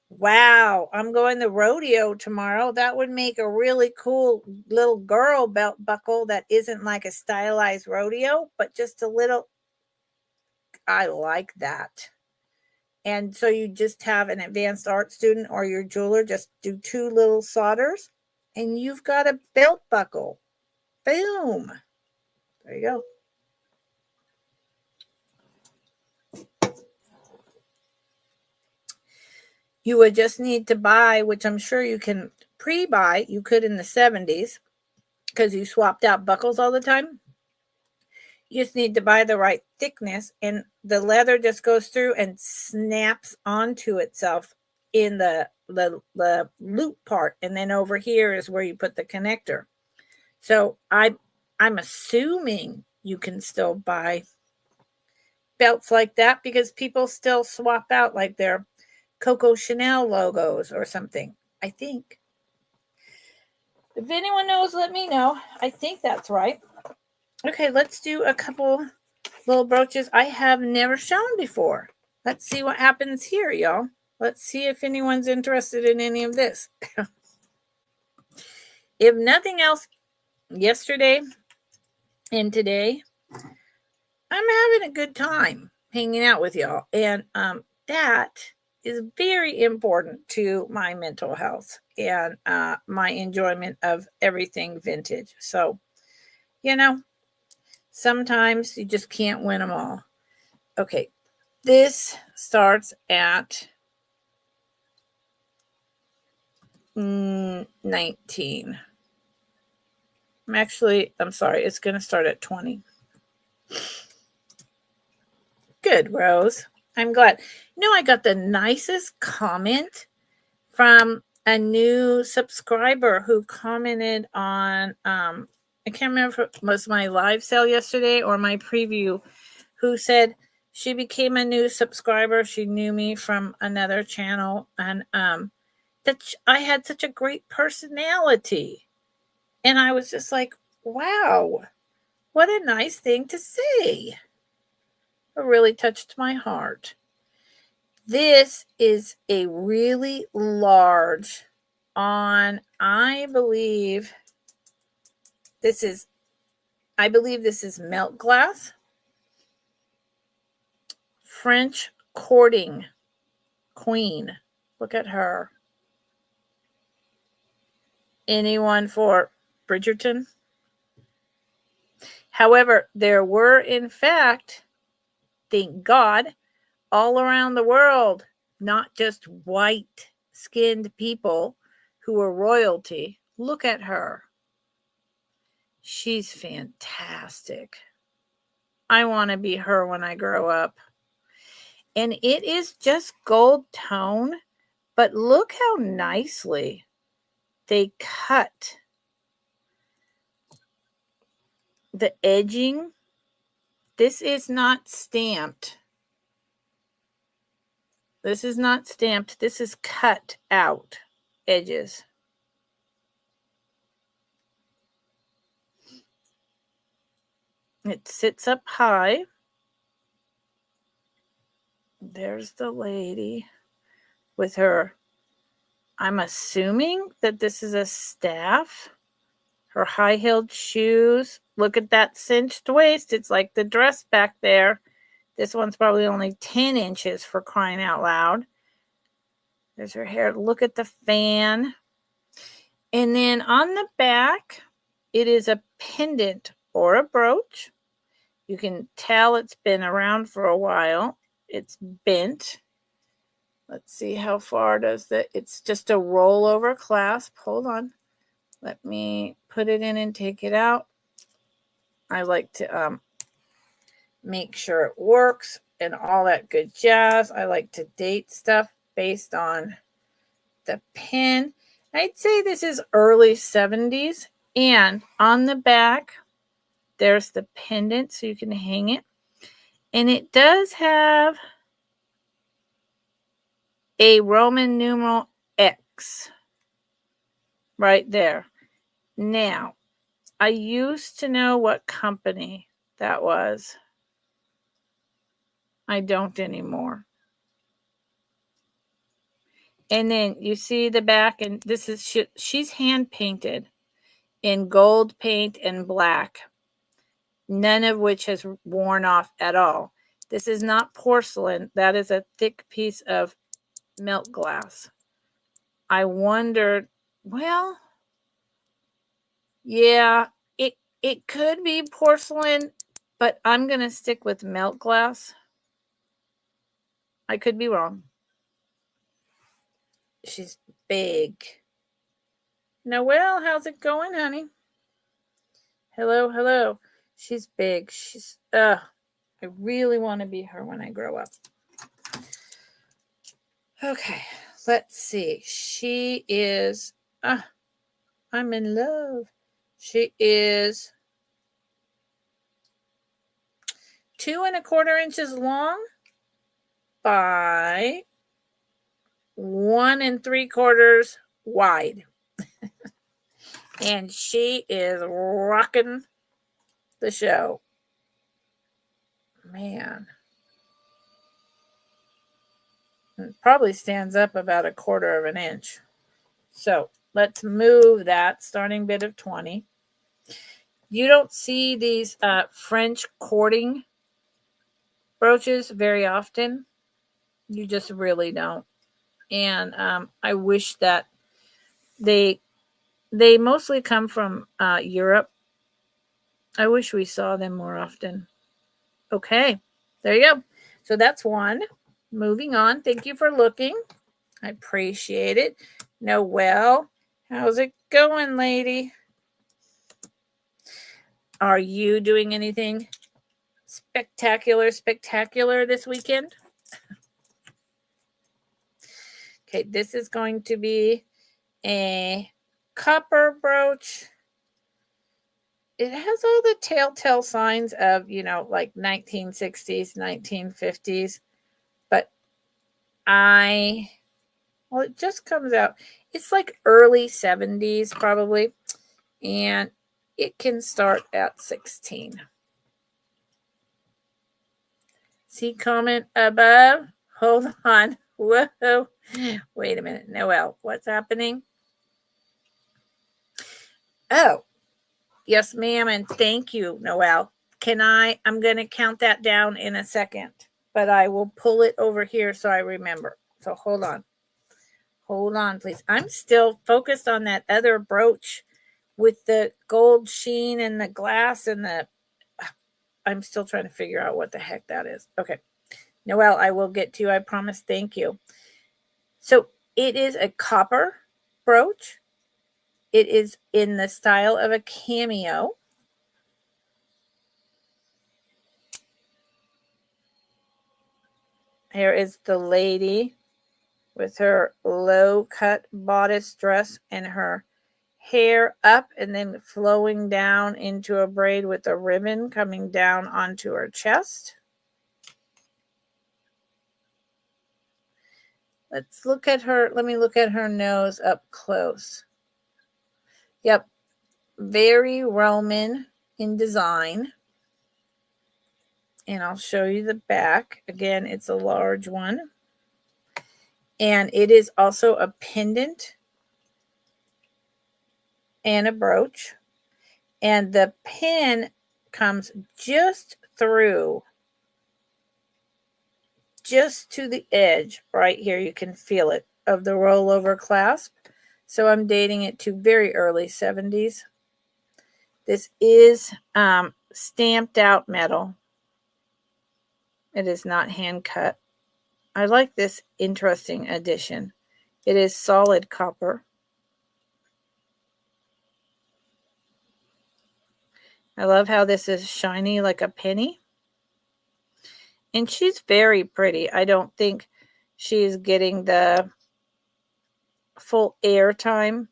Wow, I'm going to rodeo tomorrow. That would make a really cool little girl belt buckle that isn't like a stylized rodeo, but just a little. I like that. And so you just have an advanced art student or your jeweler just do 2 little solders and you've got a belt buckle. Boom. There you go. You would just need to buy, which I'm sure you can pre-buy. You could in the 70s because you swapped out buckles all the time. You just need to buy the right thickness, and the leather just goes through and snaps onto itself in the loop part, and then over here is where you put the connector. So I'm assuming you can still buy belts like that because people still swap out like their Coco Chanel logos or something, I think. If anyone knows, let me know. I think that's right. Okay, let's do a couple little brooches I have never shown before. Let's see what happens here, y'all. Let's see if anyone's interested in any of this. If nothing else, yesterday and today, I'm having a good time hanging out with y'all. And that is very important to my mental health and my enjoyment of everything vintage. So, sometimes you just can't win them all. Okay, this starts at 19. I'm sorry, it's going to start at 20. Good, Rose. I'm glad. I got the nicest comment from a new subscriber who commented on, I can't remember if it was my live sale yesterday or my preview, who said she became a new subscriber. She knew me from another channel, and that I had such a great personality. And I was just like, wow, what a nice thing to say. It really touched my heart. This is a really large I believe this is melt glass. French courting queen. Look at her. Anyone for Bridgerton? However, there were, in fact, thank God, all around the world, not just white-skinned people who were royalty. Look at her. She's fantastic. I want to be her when I grow up. And it is just gold tone, but look how nicely they cut the edging. This is not stamped. This is not stamped. This is cut out edges. It sits up high. There's the lady with her. I'm assuming that this is a staff. Her high-heeled shoes. Look at that cinched waist. It's like the dress back there. This one's probably only 10 inches for crying out loud. There's her hair. Look at the fan. And then on the back, it is a pendant or a brooch. You can tell it's been around for a while. It's bent. Let's see how far does that. It's just a rollover clasp. Hold on. Let me put it in and take it out. I like to make sure it works and all that good jazz. I like to date stuff based on the pin. I'd say this is early 70s. And on the back, there's the pendant so you can hang it. And it does have a Roman numeral X right there. Now, I used to know what company that was. I don't anymore. And then you see the back, and this is she's hand painted in gold paint and black, none of which has worn off at all. This is not porcelain. That is a thick piece of melt glass. I wondered, well, yeah, it could be porcelain, but I'm going to stick with melt glass. I could be wrong. She's big. Noelle, how's it going, honey? Hello, hello. She's big. I really want to be her when I grow up. Okay, let's see. She is, I'm in love. She is 2¼ inches long by 1¾ wide. And she is rocking the show. Man. It probably stands up about 1/4 inch. So let's move that starting bid of 20. You don't see these French courting brooches very often. You just really don't. And I wish that they mostly come from Europe. I wish we saw them more often. Okay, there you go. So that's one. Moving on. Thank you for looking. I appreciate it. Noelle, how's it going, lady? Are you doing anything spectacular this weekend? Okay, this is going to be a copper brooch. It has all the telltale signs of, like 1960s, 1950s. But it just comes out. It's like early 70s probably. And it can start at 16. See comment above? Hold on. Whoa. Wait a minute. Noelle, what's happening? Oh, yes, ma'am. And thank you, Noelle. I'm going to count that down in a second, but I will pull it over here so I remember. So hold on. Hold on, please. I'm still focused on that other brooch with the gold sheen and the glass and I'm still trying to figure out what the heck that is. Okay. Noelle, I will get to you. I promise. Thank you. So it is a copper brooch. It is in the style of a cameo. Here is the lady with her low-cut bodice dress and her hair up and then flowing down into a braid with a ribbon coming down onto her chest. Let's look at her. Let me look at her nose up close. Yep. Very Roman in design. And I'll show you the back. Again, it's a large one. And it is also a pendant and a brooch. And the pin comes just through, just to the edge right here. You can feel it, of the rollover clasp. So I'm dating it to very early 70s. This is stamped out metal. It is not hand cut. I like this interesting addition. It is solid copper. I love how this is shiny like a penny. And she's very pretty. I don't think she's getting the full air time.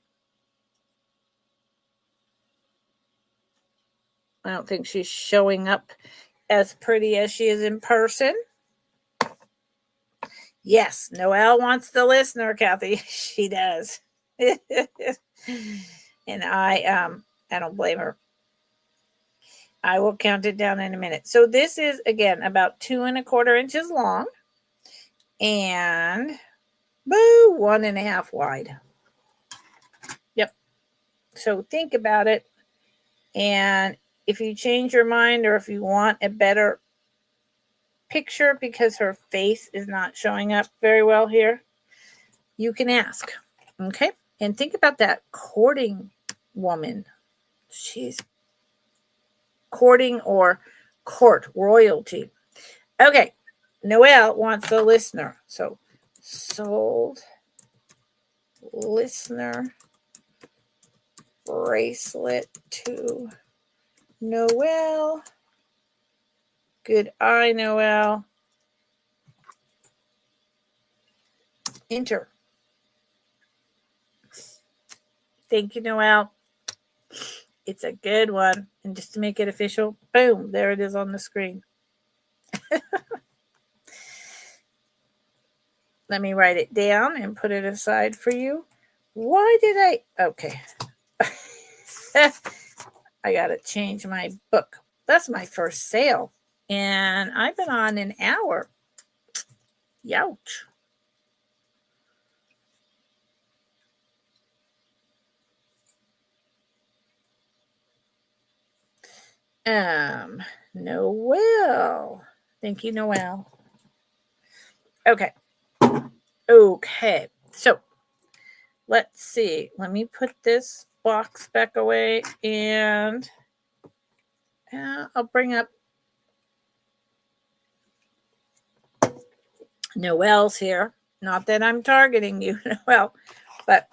I don't think she's showing up as pretty as she is in person. Yes, Noelle wants the listener, Kathy. She does. And I don't blame her. I will count it down in a minute. So this is, again, about 2¼ inches long and 1½ wide. Yep. So think about it. And if you change your mind or if you want a better picture because her face is not showing up very well here, you can ask. Okay? And think about that courting woman. She's courting or court royalty. Okay. Noelle wants the listener. So sold listener bracelet to Noelle. Good eye, Noelle. Enter. Thank you, Noelle. It's a good one. And just to make it official, boom, there it is on the screen. Let me write it down and put it aside for you. Why did I? Okay. I got to change my book. That's my first sale. And I've been on an hour. Youch. Noelle. Thank you, Noelle. Okay. So let's see. Let me put this box back away and I'll bring up Noelle's here. Not that I'm targeting you, Noelle, but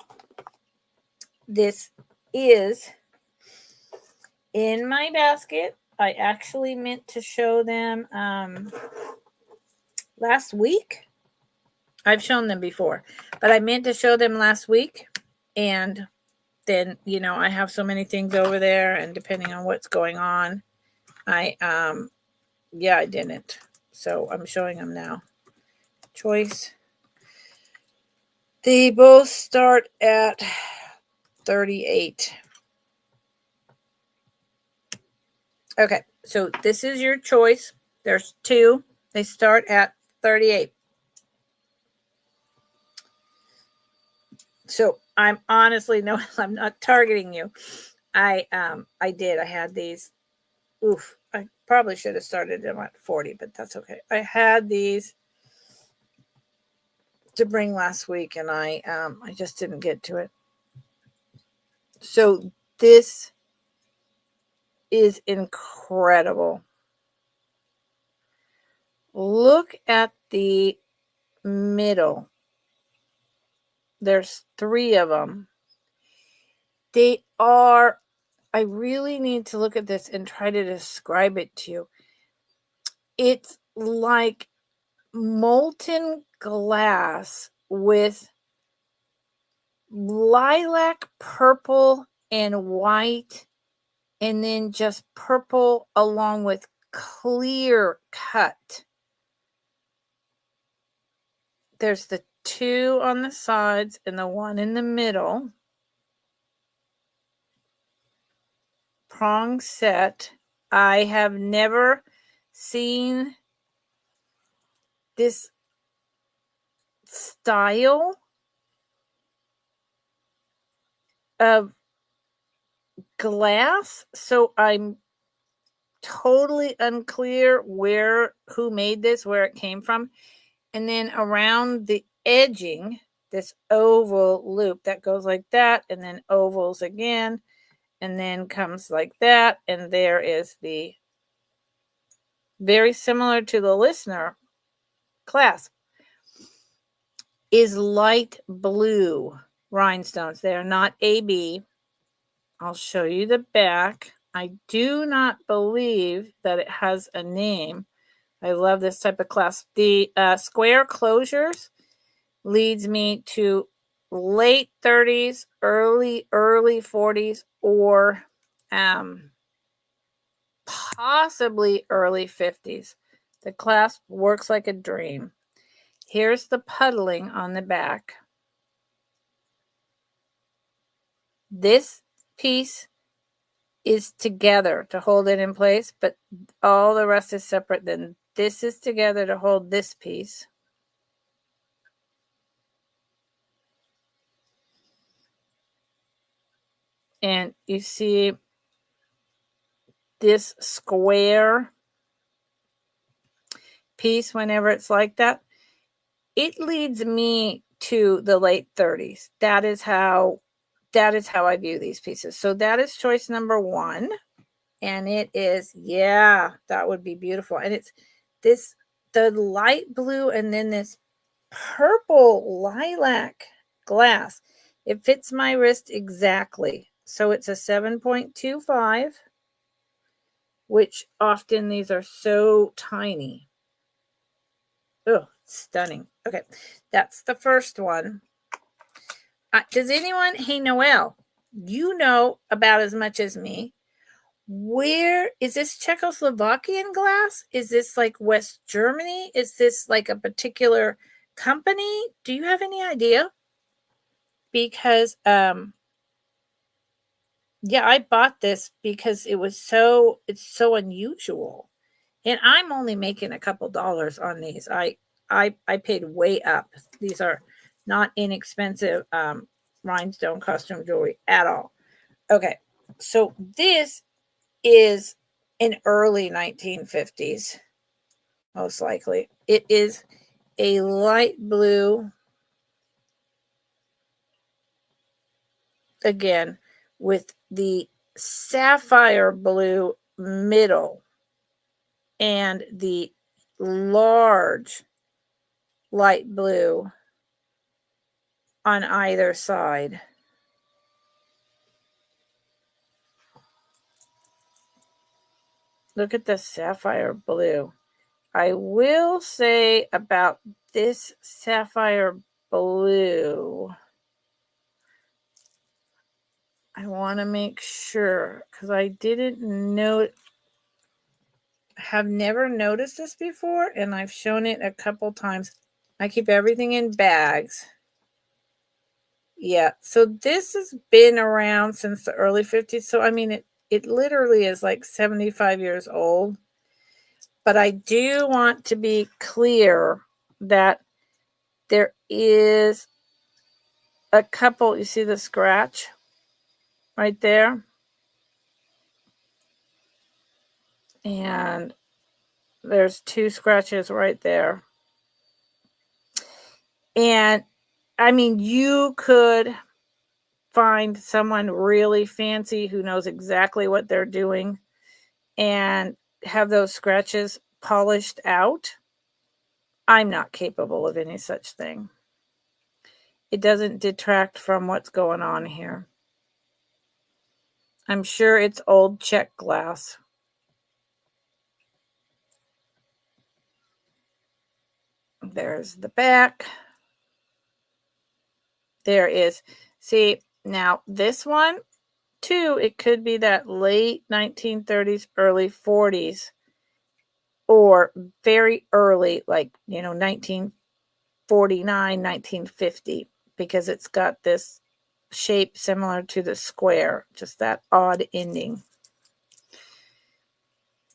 this is in my basket. I actually meant to show them last week. I've shown them before, but I meant to show them last week. And then, I have so many things over there, and depending on what's going on, I didn't. So I'm showing them now. Choice. They both start at 38. Okay, so this is your choice. There's two. They start at 38. So I'm honestly, no, I'm not targeting you. I had these. Oof, I probably should have started them at 40, but that's okay. I had these to bring last week, and I just didn't get to it. So this is incredible. Look at the middle. There's 3 of them. They are, I really need to look at this and try to describe it to you. It's like molten glass with lilac, purple, and white, and then just purple along with clear cut. There's the 2 on the sides and the 1 in the middle. Prong set. I have never seen this style of glass, so I'm totally unclear who made this, where it came from. And then around the edging, this oval loop that goes like that, and then ovals again, and then comes like that, and there is the very similar to the listener clasp, is light blue rhinestones. They are not AB. I'll show you the back. I do not believe that it has a name. I love this type of clasp. The square closures leads me to late 30s, early 40s, or possibly early 50s. The clasp works like a dream. Here's the puddling on the back. This piece is together to hold it in place, but all the rest is separate. Then this is together to hold this piece. And you see this square piece, whenever it's like that, it leads me to the late 30s. That is how I view these pieces. So that is choice number 1. And it is, that would be beautiful. And it's the light blue and then this purple lilac glass. It fits my wrist exactly. So it's a 7.25, which often these are so tiny. Oh, stunning. Okay, that's the first one. Does anyone, hey, Noelle, you know about as much as me. Where is this Czechoslovakian glass? Is this like West Germany? Is this like a particular company? Do you have any idea? Because yeah, I bought this because it's so unusual. And I'm only making a couple dollars on these. I paid way up. These are not inexpensive rhinestone costume jewelry at all. Okay. So this is in early 1950s, most likely. It is a light blue, again, with the sapphire blue middle and the large light blue on either side. Look at the sapphire blue. I will say about this sapphire blue, I want to make sure because I didn't know, have never noticed this before, and I've shown it a couple times. I keep everything in bags. Yeah, so this has been around since the early 50s. So I mean, it literally is like 75 years old. But I do want to be clear that there is a couple, you see the scratch right there? And there's 2 scratches right there. And I mean, you could find someone really fancy who knows exactly what they're doing and have those scratches polished out. I'm not capable of any such thing. It doesn't detract from what's going on here. I'm sure it's old Czech glass. There's the back. There is, see, now this one too, it could be that late 1930s, early 40s, or very early, like, 1949, 1950, because it's got this shape similar to the square, just that odd ending.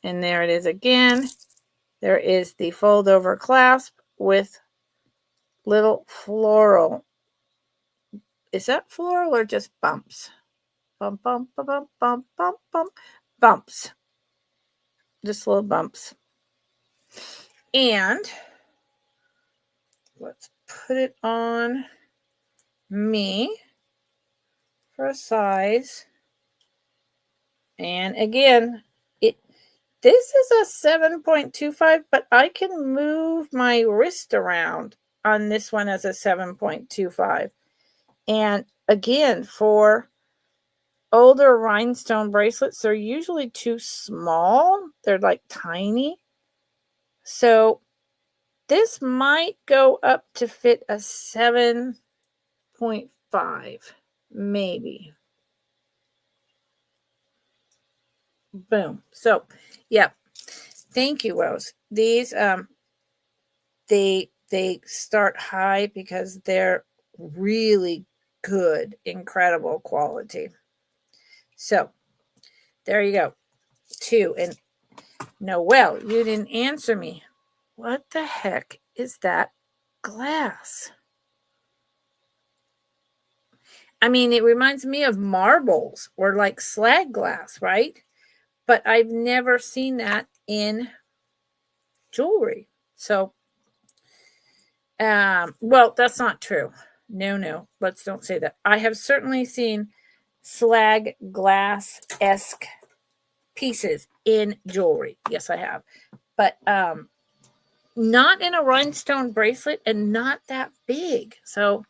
And there it is again. There is the fold over clasp with little floral. Is that floral or just bumps? Bump, bump, bump, bump, bump, bump, bumps. Just little bumps. And let's put it on me for a size. And again, this is a 7.25, but I can move my wrist around on this one as a 7.25. And again, for older rhinestone bracelets, they're usually too small. They're like tiny. So this might go up to fit a 7.5, maybe. Boom. So, yeah. Thank you, Rose. These they start high because they're really good, incredible quality. So, there you go. 2. And Noelle, you didn't answer me. What the heck is that glass? I mean, it reminds me of marbles or like slag glass, right? But I've never seen that in jewelry. So, well, that's not true. No, let's don't say that. I have certainly seen slag glass-esque pieces in jewelry. Yes, I have. But not in a rhinestone bracelet and not that big. So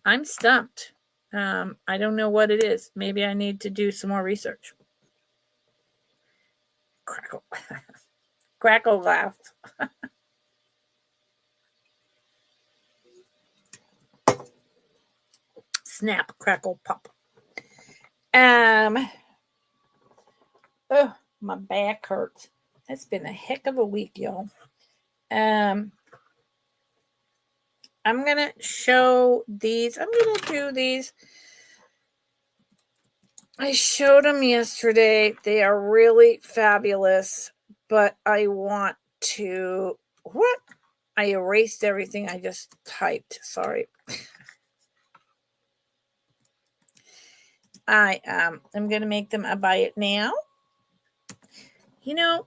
I'm stumped. I don't know what it is. Maybe I need to do some more research. Crackle. Crackle laugh. Snap, crackle, pop. Oh, my back hurts. It's been a heck of a week, y'all. I'm gonna show these. I'm gonna do these. I showed them yesterday. They are really fabulous, but I want to. What? I erased everything I just typed. Sorry. I am gonna make them a buy it now. You know,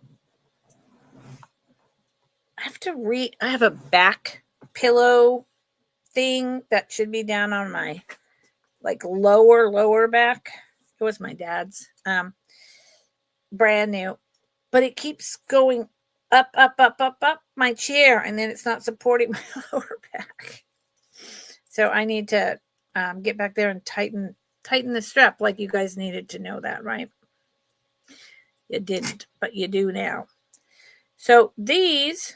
I have to read. I have a back pillow thing that should be down on my like lower back. It was my dad's. Brand new, but it keeps going up my chair, and then it's not supporting my lower back. So I need to get back there and tighten the strap, like you guys needed to know that, right? You didn't, but you do now. So these,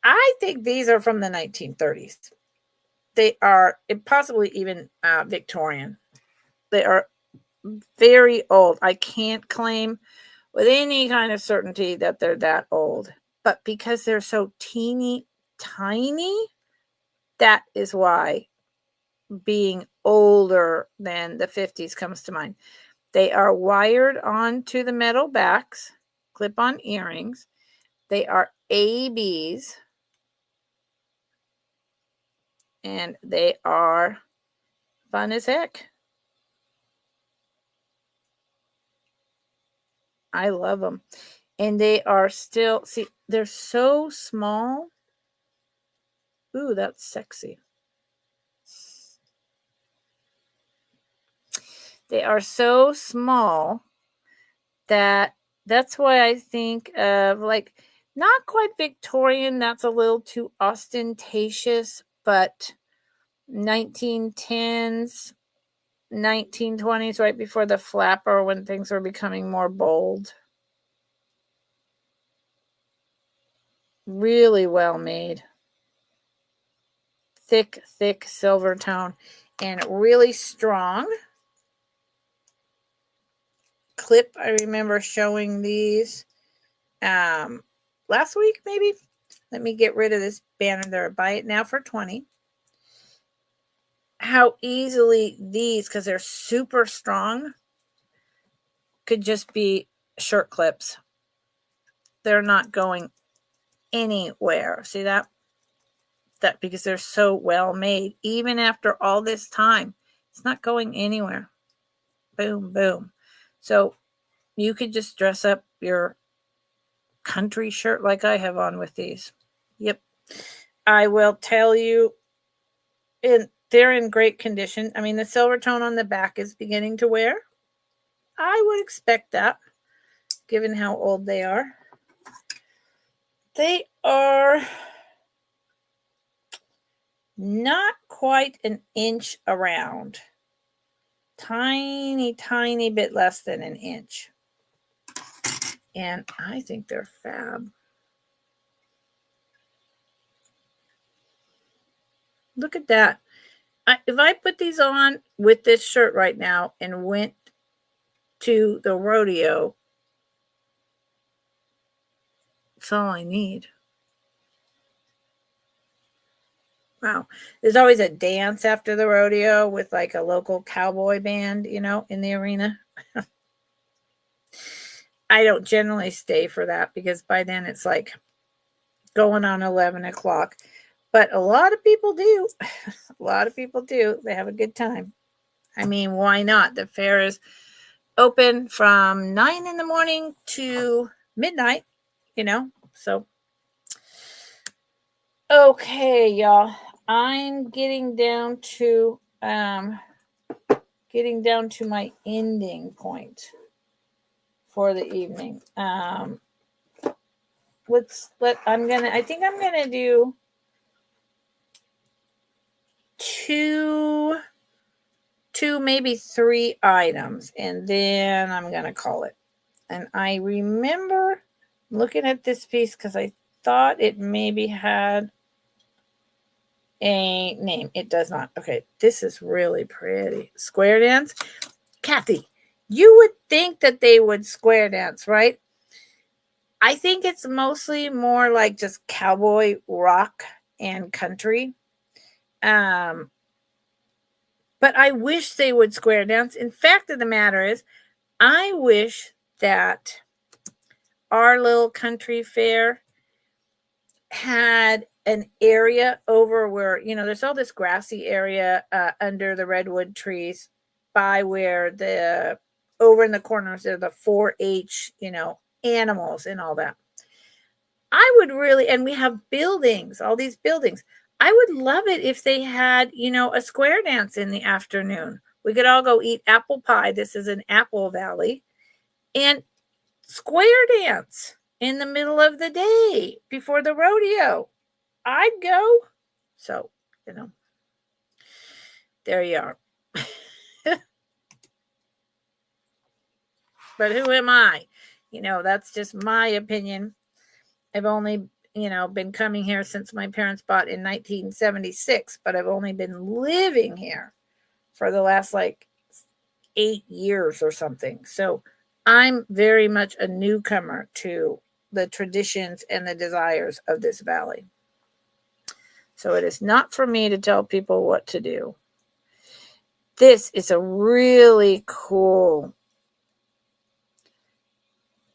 I think these are from the 1930s. They are possibly even Victorian. They are very old. I can't claim with any kind of certainty that they're that old, but because they're so teeny tiny, that is why being older than the 50s comes to mind. They are wired onto the metal backs, clip-on earrings. They are ABs, and they are fun as heck. I love them. And they are still, see, they're so small. Ooh, that's sexy. They are so small that's why I think of like not quite Victorian. That's a little too ostentatious, but 1910s, 1920s, right before the flapper, when things were becoming more bold. Really well made. Thick silver tone and really strong. Clip, I remember showing these last week, maybe. Let me get rid of this banner there. Buy it now for $20. How easily these, because they're super strong, could just be shirt clips. They're not going anywhere. See that? That because they're so well made. Even after all this time, it's not going anywhere. Boom, boom. So you could just dress up your country shirt like I have on with these. Yep. I will tell you, they're in great condition. I mean, the silver tone on the back is beginning to wear. I would expect that, given how old they are. They are not quite an inch around. Tiny bit less than an inch. And I think they're fab. Look at that. If I put these on with this shirt right now and went to the rodeo, that's all I need. Wow. There's always a dance after the rodeo with like a local cowboy band, in the arena. I don't generally stay for that because by then it's like going on 11 o'clock. But a lot of people do. A lot of people do. They have a good time. I mean, why not? The fair is open from 9 in the morning to midnight, So, okay, y'all. I'm getting down to my ending point for the evening. I think I'm gonna do 2 2, maybe 3 items, and then I'm going to call it. And I remember looking at this piece because I thought it maybe had a name. It does not. Okay, this is really pretty. Square dance. Kathy, you would think that they would square dance, right? I think it's mostly more like just cowboy rock and country. But I wish they would square dance. In fact of the matter is, I wish that our little country fair had an area over where, there's all this grassy area under the redwood trees by where over in the corners are the 4-H, animals and all that. I would really, and we have buildings, all these buildings. I would love it if they had, a square dance in the afternoon. We could all go eat apple pie. This is an apple valley. And square dance in the middle of the day before the rodeo. I'd go. So, there you are. But who am I? That's just my opinion. I've only, been coming here since my parents bought in 1976, but I've only been living here for the last 8 years or something. So I'm very much a newcomer to the traditions and the desires of this valley. So it is not for me to tell people what to do. This is a really cool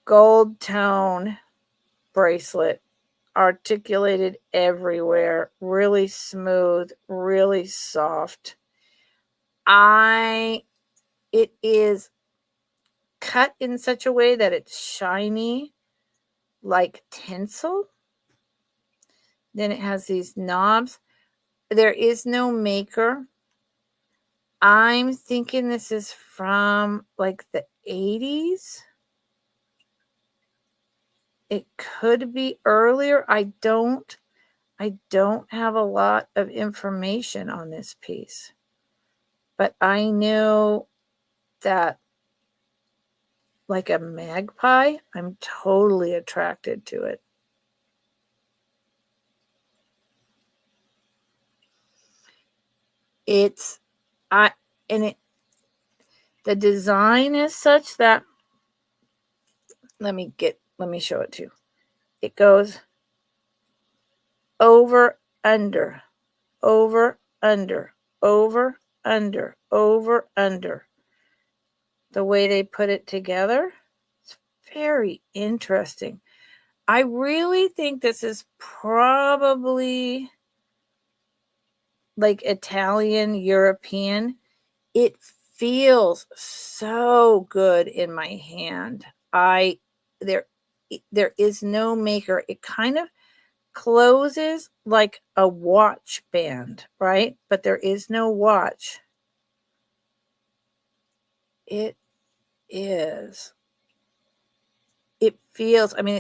gold tone bracelet, articulated everywhere, really smooth, really soft. It is cut in such a way that it's shiny like tinsel. Then it has these knobs. There is no maker. I'm thinking this is from the 80s. It could be earlier. I don't have a lot of information on this piece. But I know that like a magpie, I'm totally attracted to it. The design is such that, let me show it to you. It goes over, under, over, under, over, under, over, under. The way they put it together, it's very interesting. I really think this is probably Italian, European. It feels so good in my hand. There is no maker. It kind of closes like a watch band, right? But there is no watch. It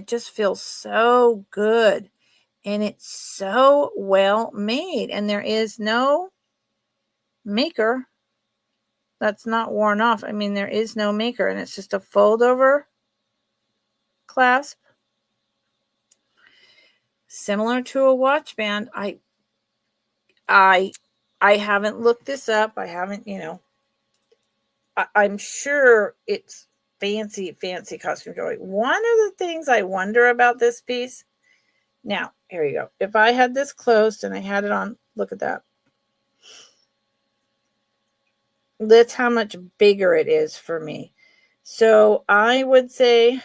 just feels so good. And it's so well made. And there is no maker that's not worn off. There is no maker. And it's just a fold over clasp. Similar to a watch band. I haven't looked this up. I haven't, I'm sure it's fancy costume jewelry. One of the things I wonder about this piece. Now, here you go. If I had this closed and I had it on, look at that. That's how much bigger it is for me. So I would say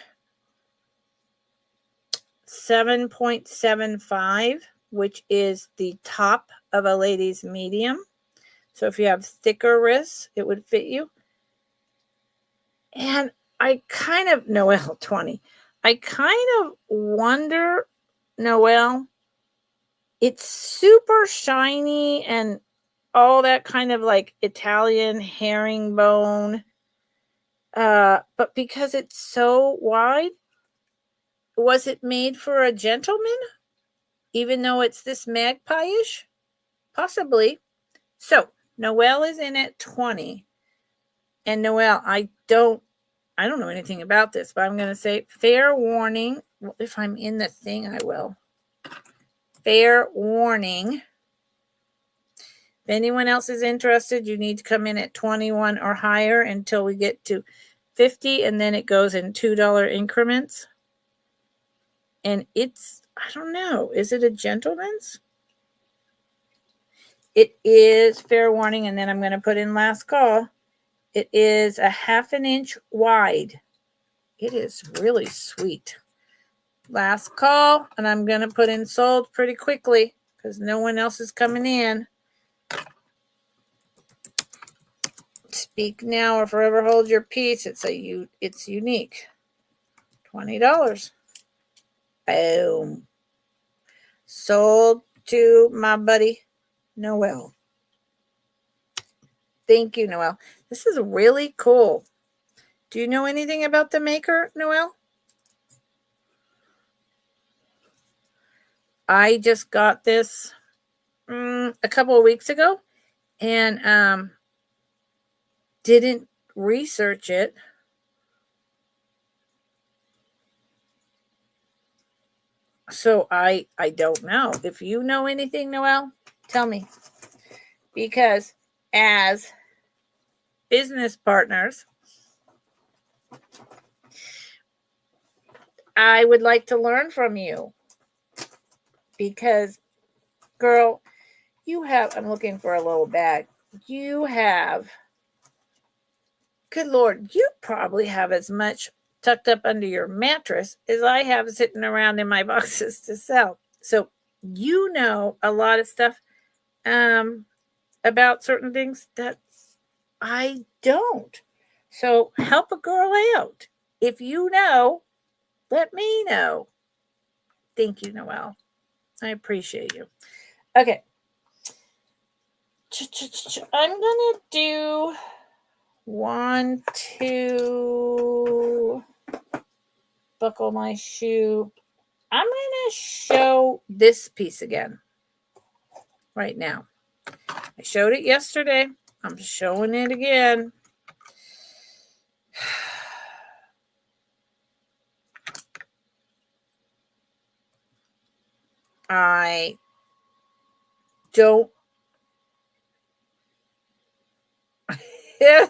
7.75, which is the top of a lady's medium. So if you have thicker wrists, it would fit you. And I kind of, Noelle 20. I kind of wonder, Noelle, it's super shiny and all that kind of Italian herringbone. But because it's so wide, was it made for a gentleman? Even though it's this magpie-ish? Possibly. So, Noelle is in at 20. And Noelle, I don't know anything about this, but I'm going to say fair warning. Well, if I'm in the thing, I will. Fair warning. If anyone else is interested, you need to come in at 21 or higher until we get to 50, and then it goes in $2 increments. And it's, I don't know, is it a gentleman's? It is fair warning, and then I'm going to put in last call. It is a 1/2 inch wide. It is really sweet. Last call, and I'm going to put in sold pretty quickly because no one else is coming in. Speak now or forever hold your peace. It's unique. $20. Boom. Sold to my buddy Noelle. Thank you, Noelle. This is really cool. Do you know anything about the maker, Noelle? I just got this a couple of weeks ago and didn't research it. So I don't know. If you know anything, Noelle, tell me. Because as business partners, I would like to learn from you. Because, girl, you have, I'm looking for a little bag. You have, good Lord, you probably have as much tucked up under your mattress as I have sitting around in my boxes to sell. So you know a lot of stuff about certain things that I don't. So help a girl out. If you know, let me know. Thank you, Noelle. I appreciate you. Okay. I'm going to do 1, 2, buckle my shoe. I'm going to show this piece again right now. I showed it yesterday. I'm showing it again. I don't I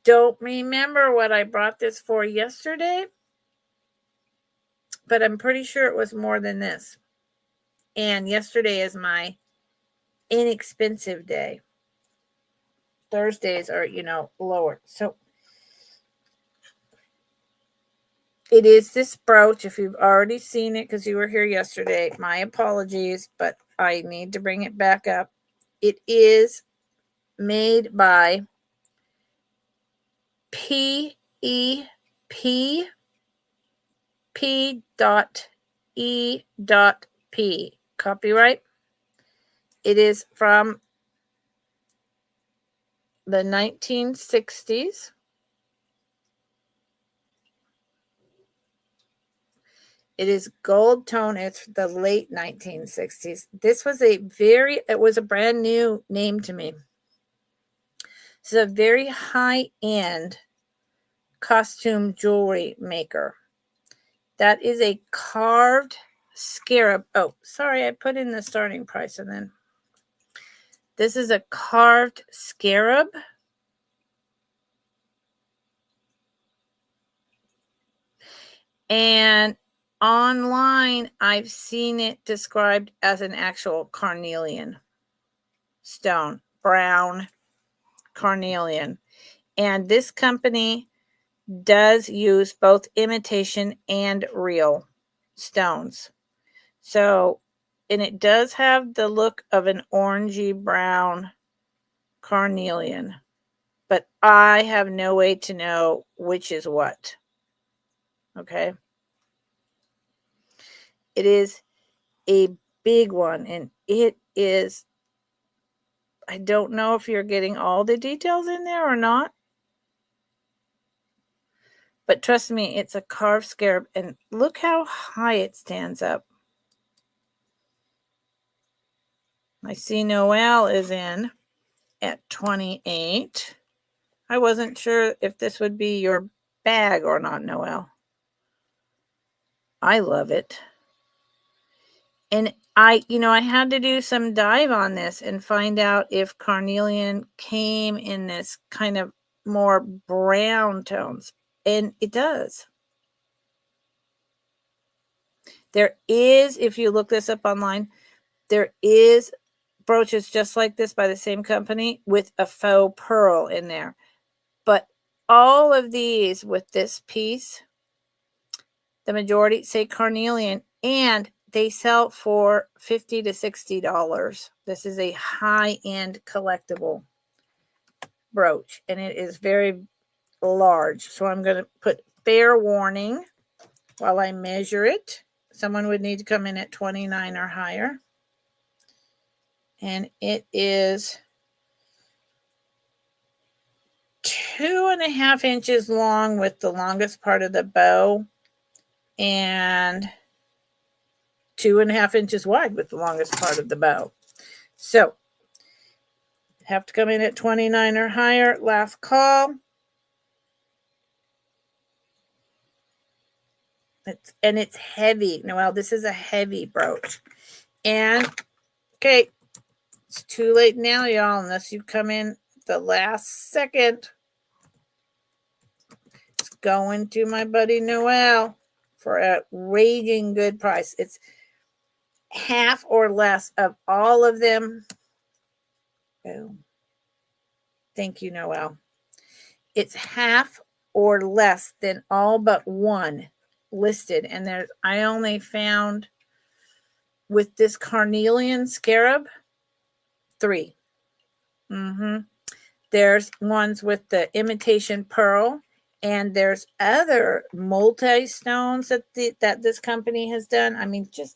don't remember what I brought this for yesterday, but I'm pretty sure it was more than this. And yesterday is my inexpensive day. Thursdays are, lower. So it is this brooch. If you've already seen it because you were here yesterday, my apologies, but I need to bring it back up. It is made by PEP P.E.P. Copyright. It is from the 1960s. It is gold tone. It's the late 1960s. This was it was a brand new name to me. It's a very high-end costume jewelry maker. That is a carved scarab. Oh, sorry, I put in the starting price and then. This is a carved scarab. And online, I've seen it described as an actual carnelian stone, brown carnelian. And this company does use both imitation and real stones. So, and it does have the look of an orangey brown carnelian, but I have no way to know which is what. Okay. It is a big one, and it is, I don't know if you're getting all the details in there or not, but trust me, it's a carved scarab, and look how high it stands up. I see Noelle is in. at $28. I wasn't sure if this would be your bag or not, Noelle. I love it. And I had to do some dive on this and find out if carnelian came in this kind of more brown tones. And it does. There is, if you look this up online, there is brooches just like this by the same company with a faux pearl in there. But all of these with this piece, the majority say carnelian, and they sell for $50 to $60. This is a high-end collectible brooch, and it is very large. So I'm going to put fair warning while I measure it. Someone would need to come in at 29 or higher. And it is 2.5 inches long with the longest part of the bow, and 2.5 inches wide with the longest part of the bow. So have to come in at 29 or higher. Last call. It's heavy. Noelle, this is a heavy brooch. And okay, it's too late now, y'all, unless you come in the last second. It's going to my buddy Noelle for a raging good price. It's half or less of all of them. Boom. Thank you, Noelle. It's half or less than all but one listed. And I only found with this carnelian scarab 3. There's ones with the imitation pearl, and there's other multi-stones that this company has done. I mean, just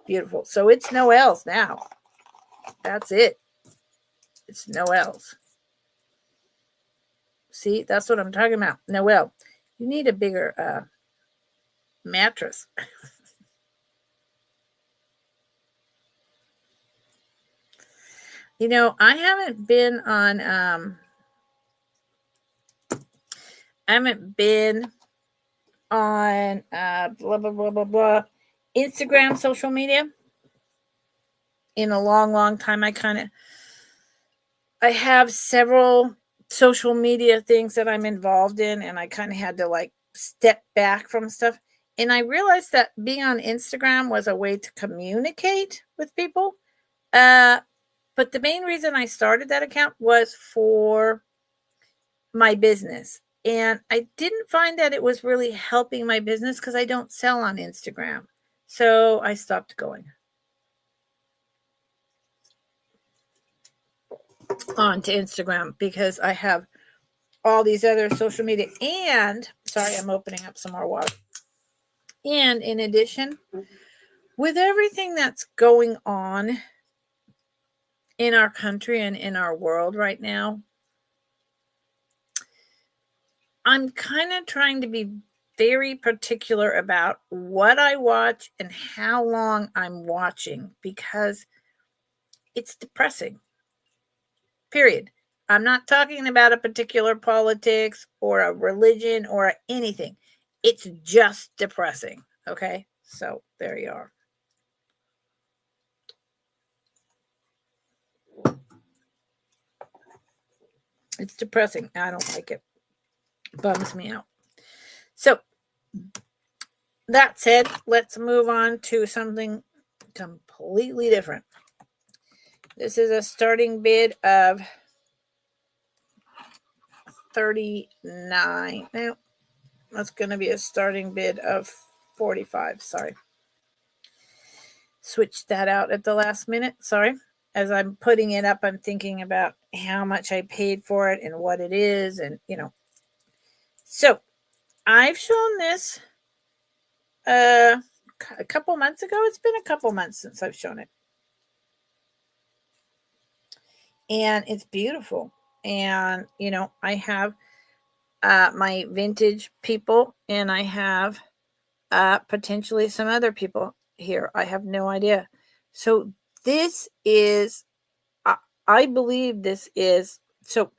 beautiful. So it's Noelle's now. That's it. It's Noelle's. See, that's what I'm talking about. Noelle, you need a bigger mattress. I haven't been on blah blah blah blah blah Instagram, social media in a long time. I have several social media things that I'm involved in, and I kind of had to step back from stuff. And I realized that being on Instagram was a way to communicate with people. But the main reason I started that account was for my business. And I didn't find that it was really helping my business because I don't sell on Instagram. So I stopped going on to Instagram because I have all these other social media. And, sorry, I'm opening up some more water. And in addition, with everything that's going on in our country and in our world right now, I'm kind of trying to be very particular about what I watch and how long I'm watching, because it's depressing. Period. I'm not talking about a particular politics or a religion or anything. It's just depressing. Okay? So there you are. It's depressing. I don't like it. Bums me out. So that said, let's move on to something completely different. This is a starting bid of $39. Now, that's going to be a starting bid of $45. Sorry. Switched that out at the last minute. Sorry. As I'm putting it up, I'm thinking about how much I paid for it and what it is. And, So, I've shown this a couple months ago. It's been a couple months since I've shown it. And it's beautiful. And, I have my vintage people, and I have potentially some other people here. I have no idea. So this is, I believe this is, so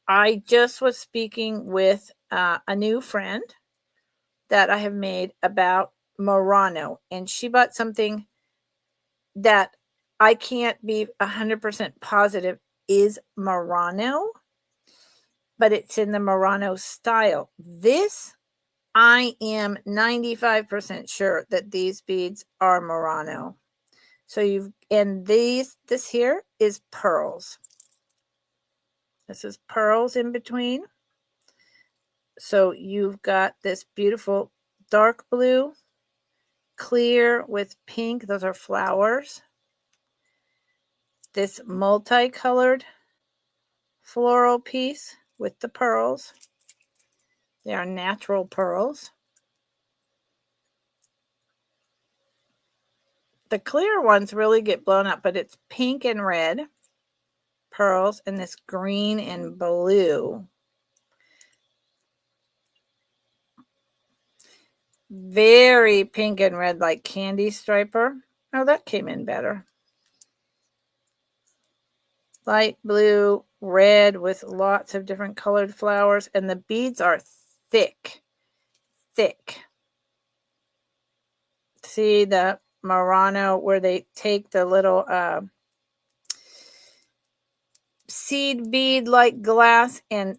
I just was speaking with a new friend that I have made about Murano, and she bought something that I can't be 100% positive is Murano, but it's in the Murano style. This, I am 95% sure that these beads are Murano. So this here is pearls. This is pearls in between. So you've got this beautiful dark blue, clear with pink. Those are flowers. This multicolored floral piece with the pearls. They are natural pearls. The clear ones really get blown up, but it's pink and red pearls and this green and blue. Very pink and red, like candy striper. Oh, that came in better. Light blue, red with lots of different colored flowers, and the beads are thick. See the Murano where they take the little seed bead like glass and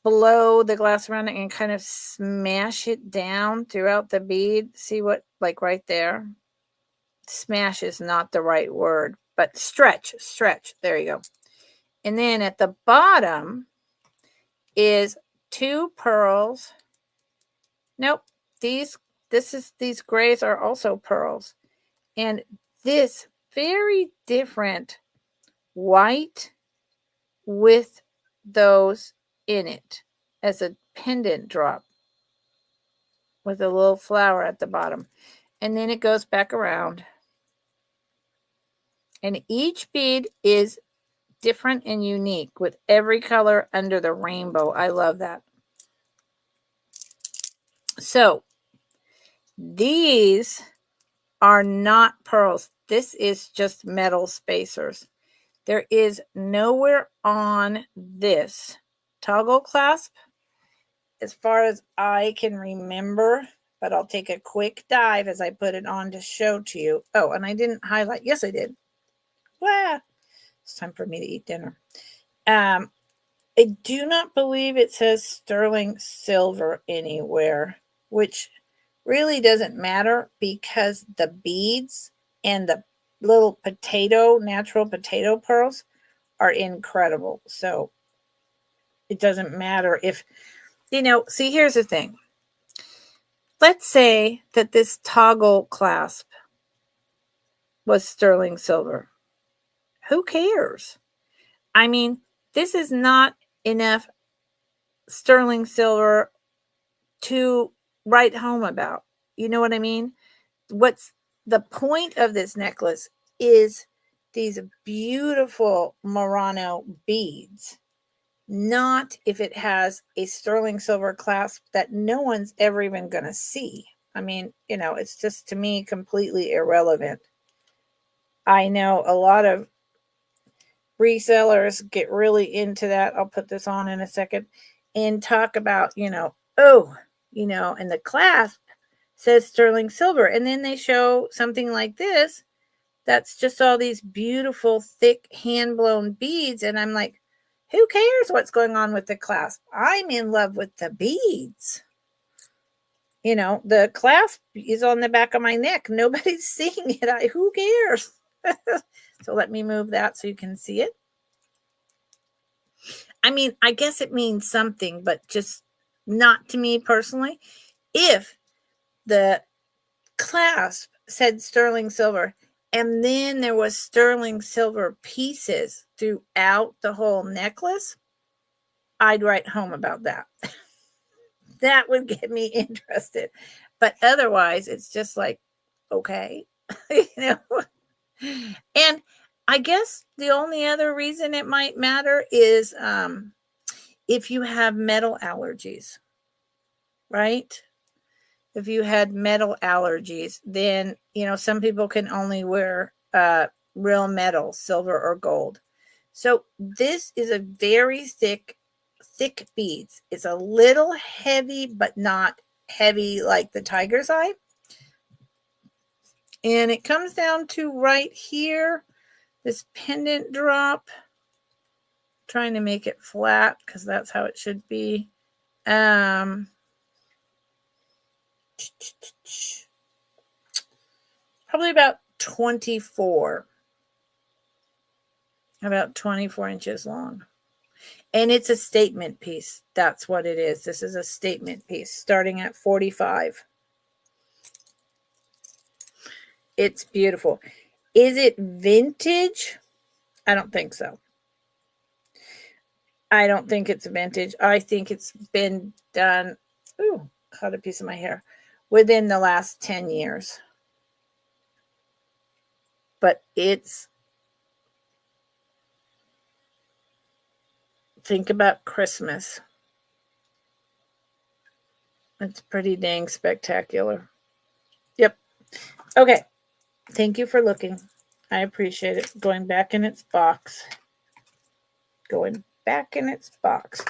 blow the glass around it and kind of smash it down throughout the bead. See what, like right there? Smash is not the right word, but stretch. There you go. And then at the bottom is 2 pearls. Nope, these grays are also pearls. And this very different white with those in it as a pendant drop with a little flower at the bottom. And then it goes back around. And each bead is different and unique with every color under the rainbow. I love that. So these are not pearls. This is just metal spacers. There is nowhere on this toggle clasp, as far as I can remember, but I'll take a quick dive as I put it on to show to you. Oh, and I didn't highlight. Yes, I did. Wow. It's time for me to eat dinner. I do not believe it says sterling silver anywhere, which really doesn't matter because the beads and the little natural potato pearls are incredible. So it doesn't matter if, see, here's the thing. Let's say that this toggle clasp was sterling silver. Who cares? I mean, this is not enough sterling silver to write home about. You know what I mean? What's the point of this necklace is these beautiful Murano beads, not if it has a sterling silver clasp that no one's ever even going to see. I mean, it's just, to me, completely irrelevant. I know a lot of resellers get really into that. I'll put this on in a second and talk about, and the clasp says sterling silver. And then they show something like this that's just all these beautiful, thick, hand-blown beads. And I'm like, who cares what's going on with the clasp? I'm in love with the beads. The clasp is on the back of my neck. Nobody's seeing it. Who cares? So let me move that so you can see it. I mean, I guess it means something, but just not to me personally. If the clasp said sterling silver and then there was sterling silver pieces throughout the whole necklace, I'd write home about that. That would get me interested. But otherwise, it's just like, okay, And I guess the only other reason it might matter is if you have metal allergies, right? If you had metal allergies, then, some people can only wear real metal, silver or gold. So this is a very thick beads. It's a little heavy, but not heavy like the tiger's eye. And it comes down to right here, this pendant drop. Trying to make it flat because that's how it should be. Probably about 24 inches long. And it's a statement piece. That's what it is. This is a statement piece starting at 45. It's beautiful. Is it vintage? I don't think so. I don't think it's vintage. I think it's been done. Ooh, caught a piece of my hair. Within the last 10 years. But it's, think about Christmas. It's pretty dang spectacular. Yep. Okay. Thank you for looking. I appreciate it. Going back in its box. Going back in its box.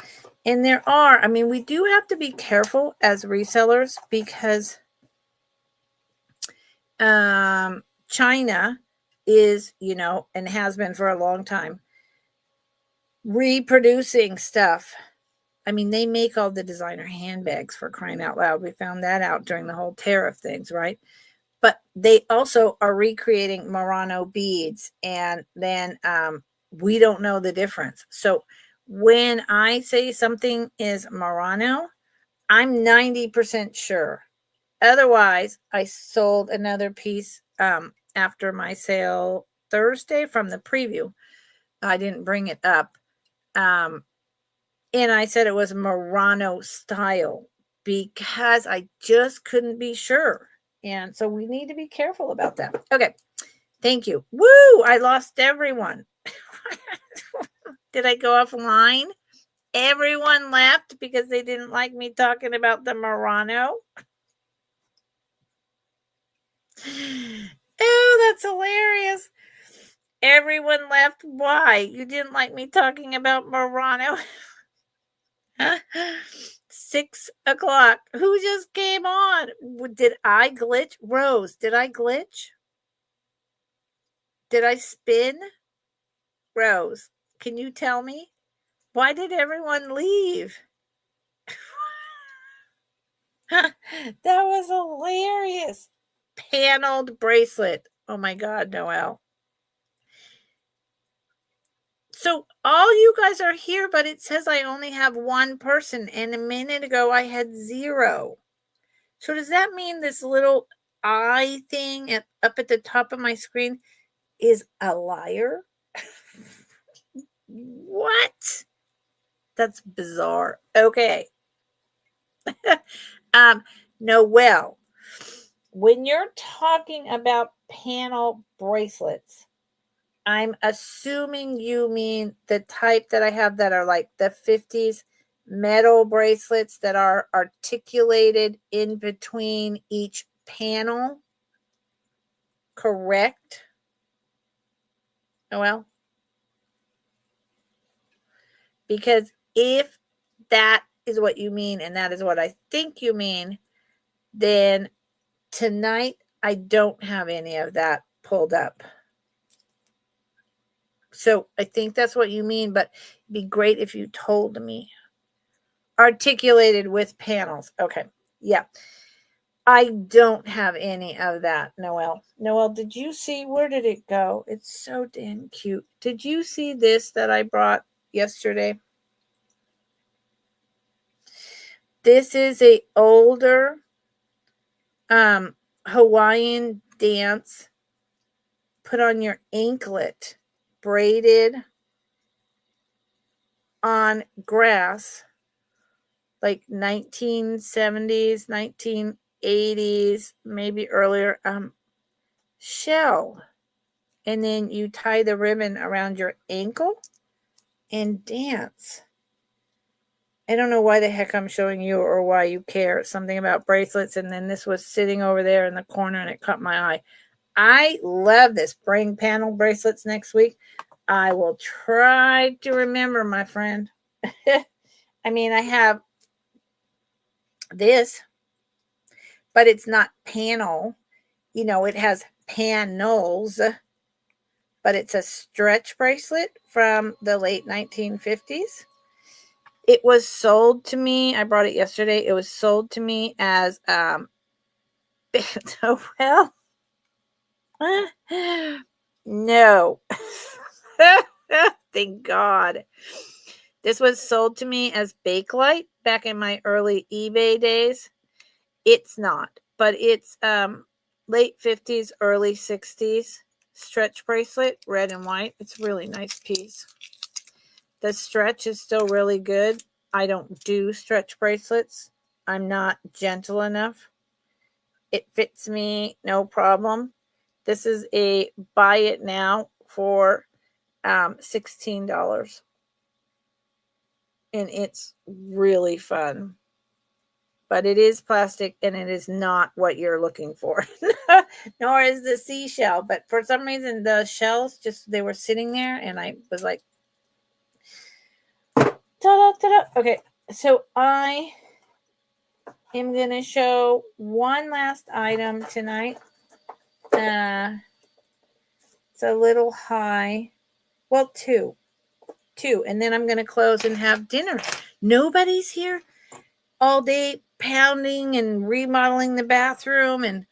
And there are, I mean, we do have to be careful as resellers because China is, you know, and has been for a long time, reproducing stuff. I mean, they make all the designer handbags, for crying out loud. We found that out during the whole tariff things, right? But they also are recreating Murano beads, and then we don't know the difference. So when I say something is Murano, I'm 90% sure. Otherwise, I sold another piece after my sale Thursday from the preview. I didn't bring it up. And I said it was Murano style because I just couldn't be sure. And so we need to be careful about that. Okay. Thank you. Woo! I lost everyone. Did I go offline? Everyone left because they didn't like me talking about the Murano. Oh, that's hilarious. Everyone left. Why? You didn't like me talking about Murano? 6 o'clock. Who just came on? Did I glitch? Rose, did I glitch? Did I spin? Rose, can you tell me? Why did everyone leave? That was hilarious. Paneled bracelet. Oh my God, Noelle. So all you guys are here, but it says I only have one person. And a minute ago, I had 0. So does that mean this little eye thing up at the top of my screen is a liar? What? That's bizarre. Okay. Noelle, when you're talking about panel bracelets, I'm assuming you mean the type that I have that are like the 50s metal bracelets that are articulated in between each panel. Correct? Noelle? Because if that is what you mean, and that is what I think you mean, then tonight I don't have any of that pulled up. So I think that's what you mean, but it'd be great if you told me. Articulated with panels. Okay. Yeah. I don't have any of that, Noelle. Noelle, did you see, where did it go? It's so damn cute. Did you see this that I brought yesterday? This is a older Hawaiian dance put on your anklet, braided on grass, like 1970s, 1980s, maybe earlier, shell. And then you tie the ribbon around your ankle and dance. I don't know why the heck I'm showing you or why you care. Something about bracelets, and then this was sitting over there in the corner and it caught my eye. I love this. Bring panel bracelets next week. I will try to remember, my friend. I mean, I have this, but it's not panel. You know, it has panels, but it's a stretch bracelet from the late 1950s. It was sold to me. I brought it yesterday. It was sold to me as, well, no. Thank God. This was sold to me as Bakelite back in my early eBay days. It's not, but it's late 50s, early 60s stretch bracelet, red and white. It's a really nice piece. The stretch is still really good. I don't do stretch bracelets. I'm not gentle enough. It fits me, no problem. This is a buy it now for $16. And it's really fun. But it is plastic and it is not what you're looking for. Nor is the seashell. But for some reason, the shells they were sitting there and I was like, ta-da, ta-da. Okay, so I am going to show one last item tonight. It's a little high. Well, two. And then I'm going to close and have dinner. Nobody's here all day pounding and remodeling the bathroom, and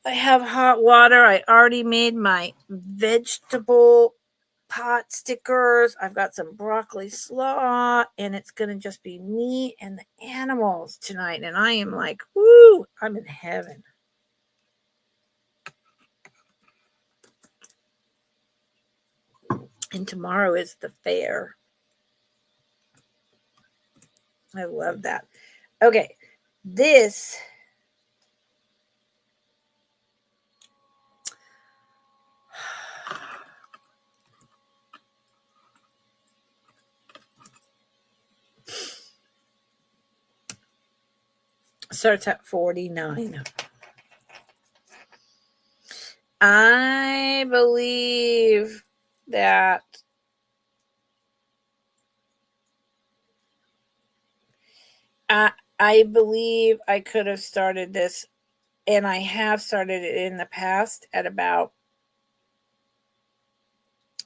I have hot water. I already made my vegetable pot stickers. I've got some broccoli slaw, and it's going to just be me and the animals tonight. And I am like, woo, I'm in heaven. And tomorrow is the fair. I love that. Okay, this starts at $49. I believe that I believe I could have started this, and I have started it in the past at about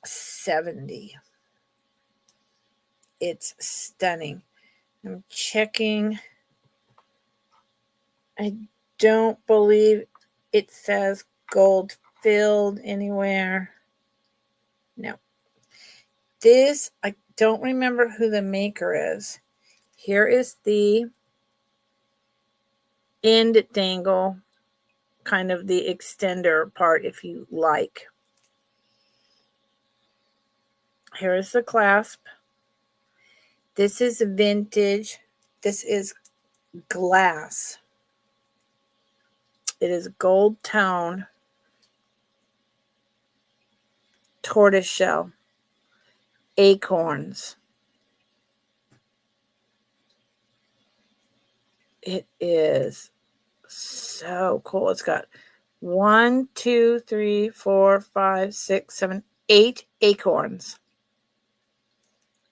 70. It's stunning. I'm checking. I don't believe it says gold filled anywhere. No. This, I don't remember who the maker is. Here is the end dangle, kind of the extender part, if you like. Here is the clasp. This is vintage. This is glass. It is gold tone, tortoiseshell, acorns. It is so cool. It's got 1, 2, 3, 4, 5, 6, 7, 8 acorns.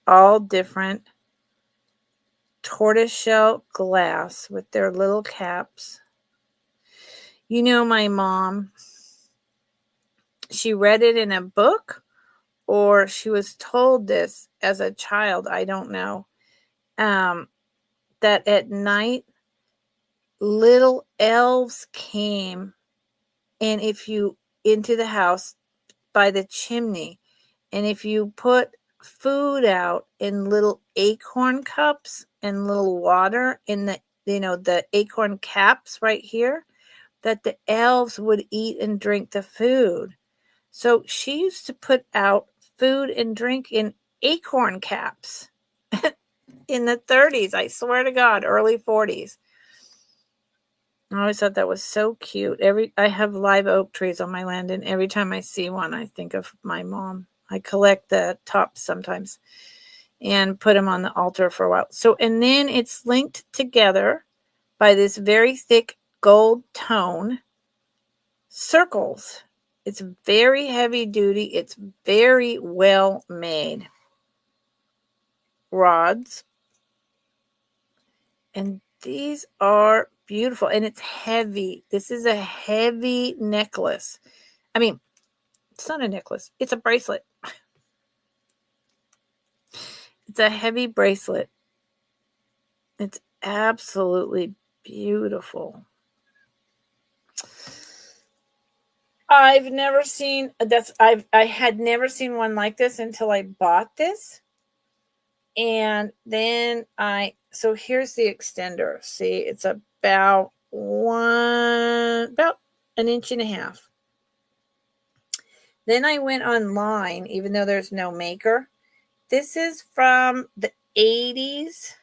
All different. Tortoiseshell glass with their little caps. You know, my mom, she read it in a book, or she was told this as a child, I don't know, that at night, little elves came into the house by the chimney, and if you put food out in little acorn cups and little water in the acorn caps right here, that the elves would eat and drink the food. So she used to put out food and drink in acorn caps in the 30s. I swear to God, early 40s. I always thought that was so cute. I have live oak trees on my land, and every time I see one, I think of my mom. I collect the tops sometimes and put them on the altar for a while. So, and then it's linked together by this very thick gold tone circles. It's very heavy duty. It's very well made. Rods. And these are beautiful. And it's heavy. This is a heavy necklace. I mean, it's not a necklace. It's a bracelet. It's a heavy bracelet. It's absolutely beautiful. I had never seen one like this until I bought this. And then so here's the extender. See, it's about an inch and a half. Then I went online, even though there's no maker. This is from the 80s.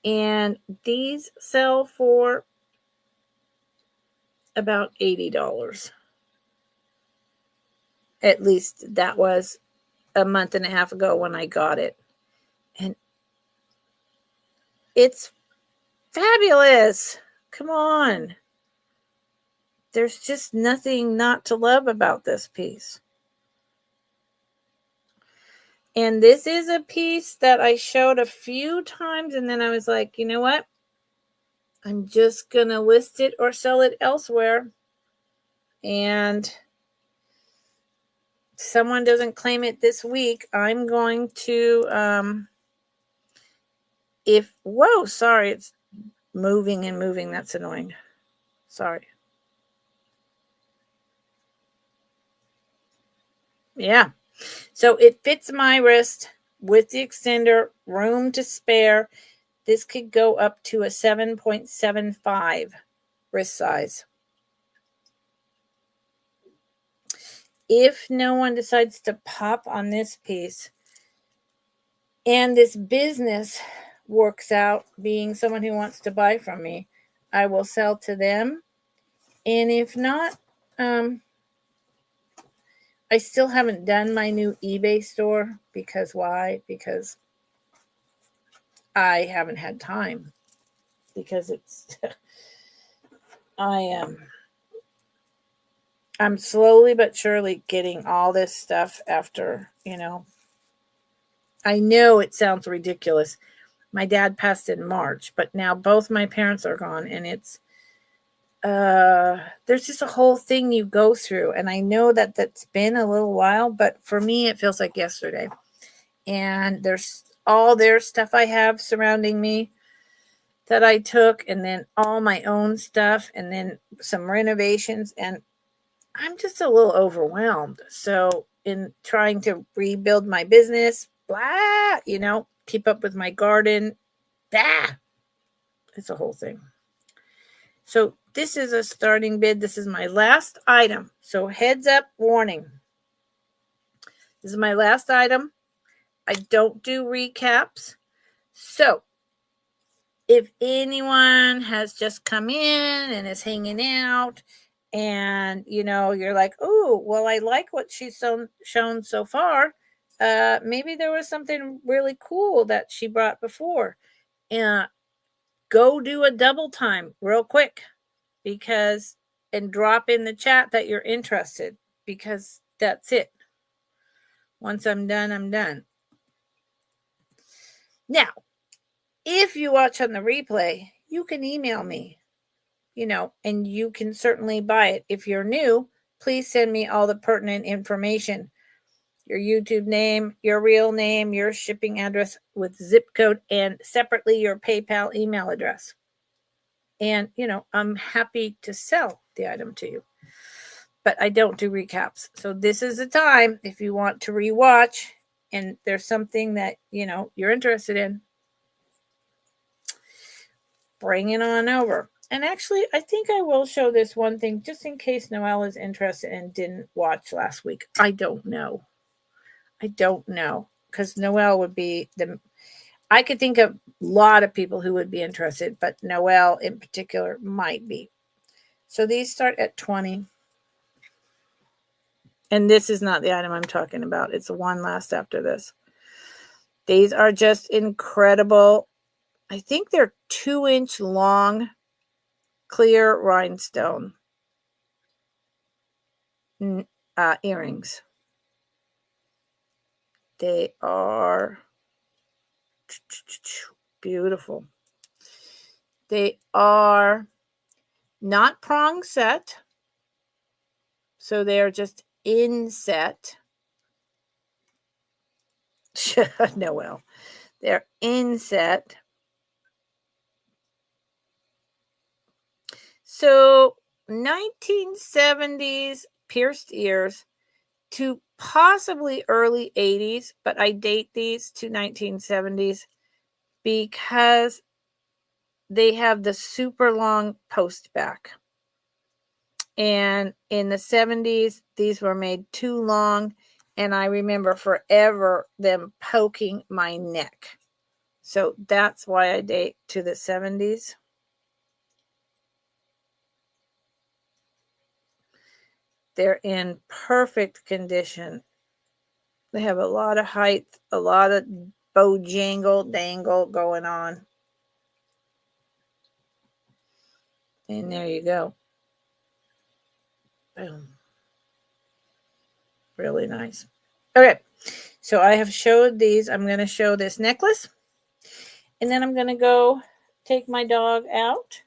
And these sell for about $80. At least that was a month and a half ago when I got it. And it's fabulous. Come on. There's just nothing not to love about this piece. And this is a piece that I showed a few times, and then I was like, you know what? I'm just going to list it or sell it elsewhere. And someone doesn't claim it this week, I'm going to, sorry, it's moving and moving. That's annoying. Sorry. Yeah. So it fits my wrist with the extender, room to spare. This could go up to a 7.75 wrist size. If no one decides to pop on this piece and this business works out being someone who wants to buy from me, I will sell to them. And if not, I still haven't done my new eBay store. Because why? Because I haven't had time. Because I'm slowly but surely getting all this stuff after, I know it sounds ridiculous. My dad passed in March, but now both my parents are gone, and it's there's just a whole thing you go through. And I know that that's been a little while, but for me, it feels like yesterday. And there's all their stuff I have surrounding me that I took, and then all my own stuff, and then some renovations. And I'm just a little overwhelmed. So in trying to rebuild my business, keep up with my garden, it's a whole thing. So this is a starting bid. This is my last item. So heads up, warning. This is my last item. I don't do recaps. So if anyone has just come in and is hanging out, and you're like, oh, well, I like what she's shown so far. Maybe there was something really cool that she brought before. Go do a double time real quick, and drop in the chat that you're interested, because that's it. Once I'm done, I'm done. Now, if you watch on the replay, you can email me, and you can certainly buy it. If you're new, please send me all the pertinent information. Your YouTube name, your real name, your shipping address with zip code, and separately your PayPal email address. And, I'm happy to sell the item to you. But I don't do recaps. So this is the time, if you want to rewatch and there's something that, you're interested in, bring it on over. And actually, I think I will show this one thing just in case Noelle is interested and didn't watch last week. I don't know. Because Noelle would be I could think of a lot of people who would be interested, but Noelle in particular might be. So these start at $20. And this is not the item I'm talking about. It's the one last after this. These are just incredible. I think they're 2-inch long clear rhinestone. earrings. They are beautiful. They are not prong set, so they're just inset. Noel, they're inset. So 1970s pierced ears to possibly early 80s, but I date these to 1970s because they have the super long post back. And in the 70s, these were made too long, and I remember forever them poking my neck. So that's why I date to the 70s. They're in perfect condition. They have a lot of height, a lot of bojangle dangle going on. And there you go. Boom. Really nice. Okay, so I have showed these. I'm going to show this necklace. And then I'm going to go take my dog out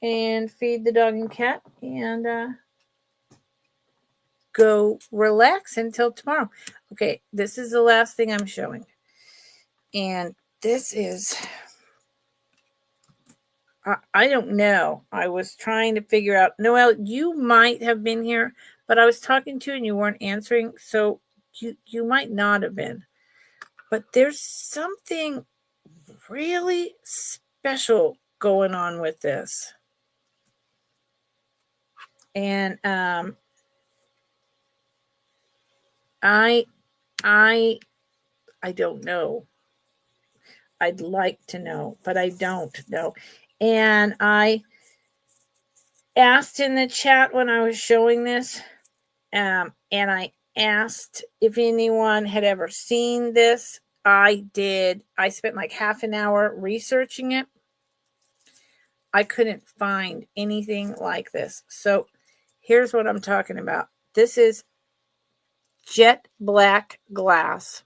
and feed the dog and cat and go relax until tomorrow. Okay, this is the last thing I'm showing. And this is, I don't know. I was trying to figure out, Noel, you might have been here, but I was talking to you and you weren't answering. So you might not have been. But there's something really special going on with this. And I don't know. I'd like to know, but I don't know. And I asked in the chat when I was showing this, and I asked if anyone had ever seen this. I did. I spent like half an hour researching it. I couldn't find anything like this. So here's what I'm talking about. This is jet black glass,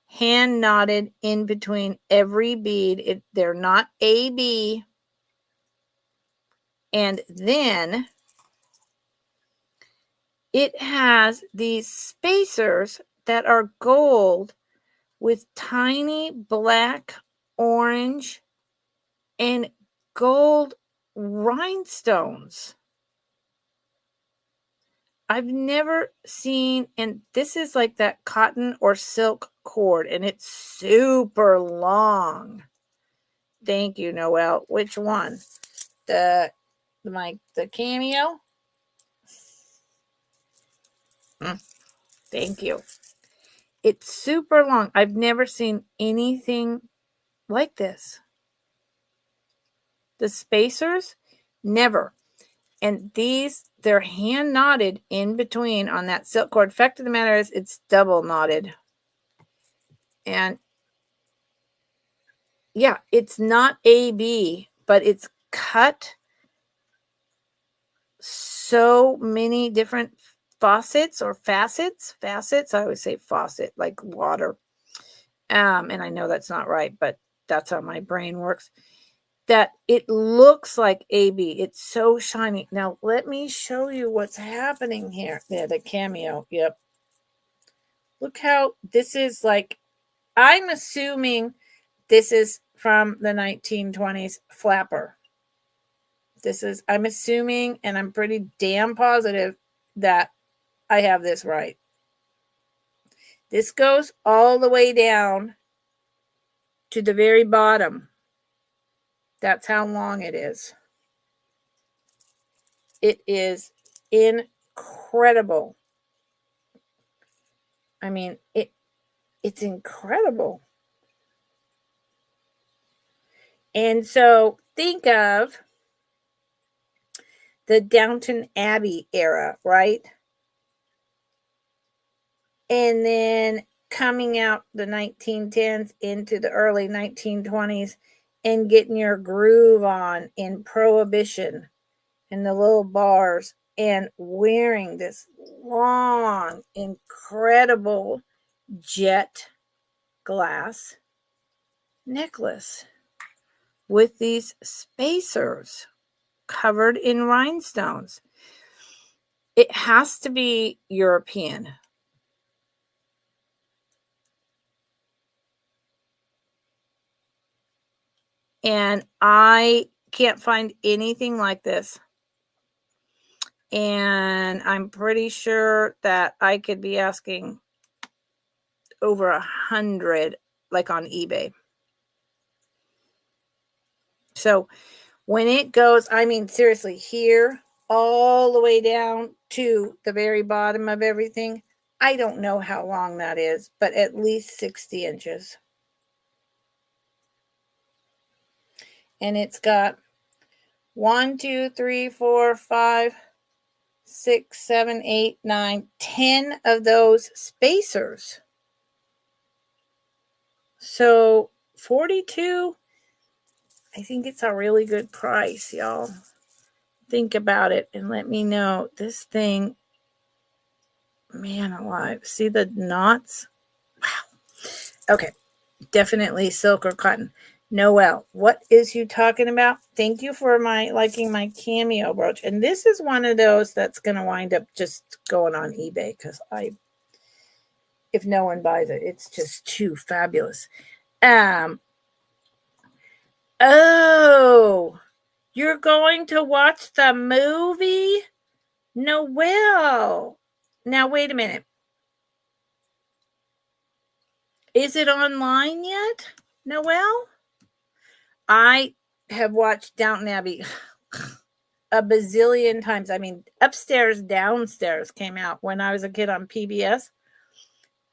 hand knotted in between every bead. They're not AB. And then it has these spacers that are gold with tiny black, orange, and gold rhinestones. I've never seen, and this is like that cotton or silk cord, and it's super long. Thank you, Noel. Which one? The cameo? Thank you. It's super long. I've never seen anything like this. The spacers, never. And these, they're hand knotted in between on that silk cord. Fact of the matter is, it's double knotted. And yeah, it's not AB, but it's cut so many different facets. I always say faucet, like water. And I know that's not right, but that's how my brain works. That it looks like AB. It's so shiny. Now, let me show you what's happening here. Yeah, the cameo. Yep. Look how this is like, I'm assuming this is from the 1920s flapper. I'm assuming, and I'm pretty damn positive that I have this right. This goes all the way down to the very bottom. That's how long it is. It is incredible. I mean, it's incredible. And so think of the Downton Abbey era, right? And then coming out the 1910s into the early 1920s and getting your groove on in Prohibition and the little bars and wearing this long, incredible jet glass necklace with these spacers covered in rhinestones. It has to be European. And I can't find anything like this. And I'm pretty sure that I could be asking over 100, like on eBay. So when it goes, I mean, seriously, here all the way down to the very bottom of everything, I don't know how long that is, but at least 60 inches. And it's got 1, 2, 3, 4, 5, 6, 7, 8, 9, 10 of those spacers. So 42, I think it's a really good price, y'all. Think about it and let me know. This thing, man alive. See the knots? Wow. Okay. Definitely silk or cotton. Noelle, what is you talking about? Thank you for liking my cameo brooch. And this is one of those that's going to wind up just going on eBay because if no one buys it, it's just too fabulous. Oh, you're going to watch the movie? Noelle. Now, wait a minute. Is it online yet, Noelle? I have watched Downton Abbey a bazillion times. I mean, Upstairs, Downstairs came out when I was a kid on PBS.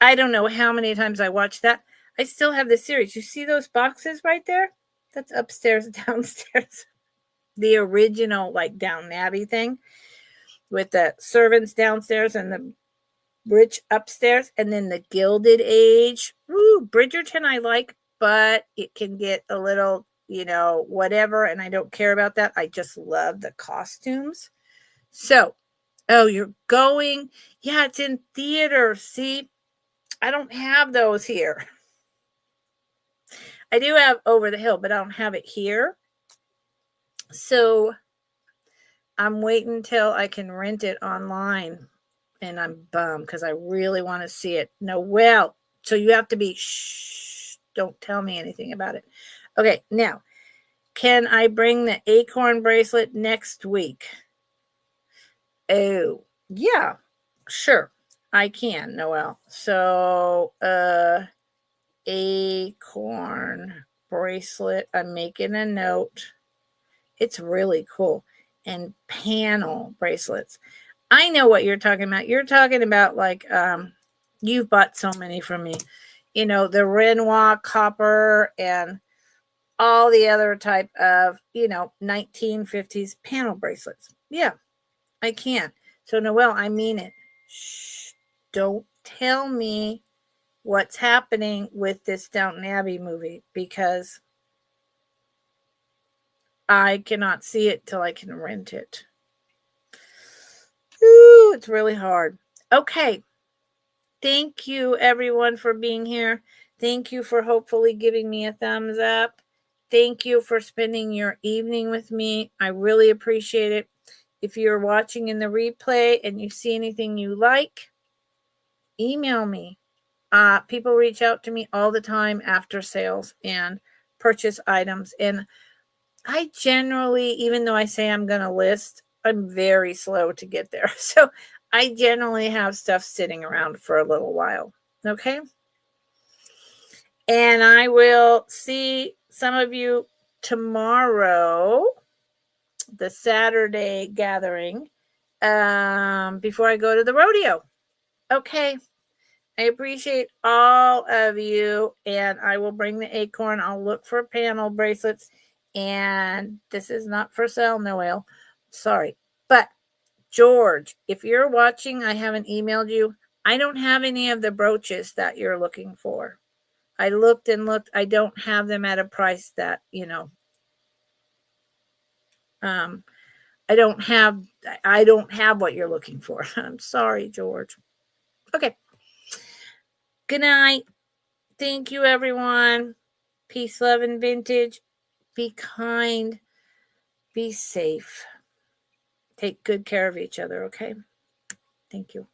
I don't know how many times I watched that. I still have the series. You see those boxes right there? That's Upstairs, Downstairs. The original, like, Downton Abbey thing with the servants downstairs and the rich upstairs, and then the Gilded Age. Ooh, Bridgerton I like, but it can get a little, whatever, and I don't care about that. I just love the costumes. So, oh, you're going? Yeah, it's in theater. See, I don't have those here. I do have Over the Hill, but I don't have it here. So I'm waiting till I can rent it online, and I'm bummed because I really want to see it. Noelle, so you have to be, shh, don't tell me anything about it. Okay, now, can I bring the acorn bracelet next week? Oh, yeah, sure, I can, Noelle. So, acorn bracelet, I'm making a note. It's really cool. And panel bracelets. I know what you're talking about. You're talking about, like, you've bought so many from me. The Renoir copper and all the other type of, 1950s panel bracelets. Yeah, I can. So, Noelle, I mean it. Shh, don't tell me what's happening with this Downton Abbey movie because I cannot see it till I can rent it. Ooh, it's really hard. Okay. Thank you, everyone, for being here. Thank you for hopefully giving me a thumbs up. Thank you for spending your evening with me. I really appreciate it. If you're watching in the replay and you see anything you like, email me. People reach out to me all the time after sales and purchase items. And I generally, even though I say I'm going to list, I'm very slow to get there. So I generally have stuff sitting around for a little while. Okay. And I will see some of you tomorrow, the Saturday gathering, before I go to the rodeo. Okay. I appreciate all of you, and I will bring the acorn. I'll look for panel bracelets, and this is not for sale, Noelle. Sorry. But, George, if you're watching, I haven't emailed you. I don't have any of the brooches that you're looking for. I looked and looked. I don't have them at a price that, I don't have what you're looking for. I'm sorry, George. Okay. Good night. Thank you, everyone. Peace, love, and vintage. Be kind. Be safe. Take good care of each other, okay? Thank you.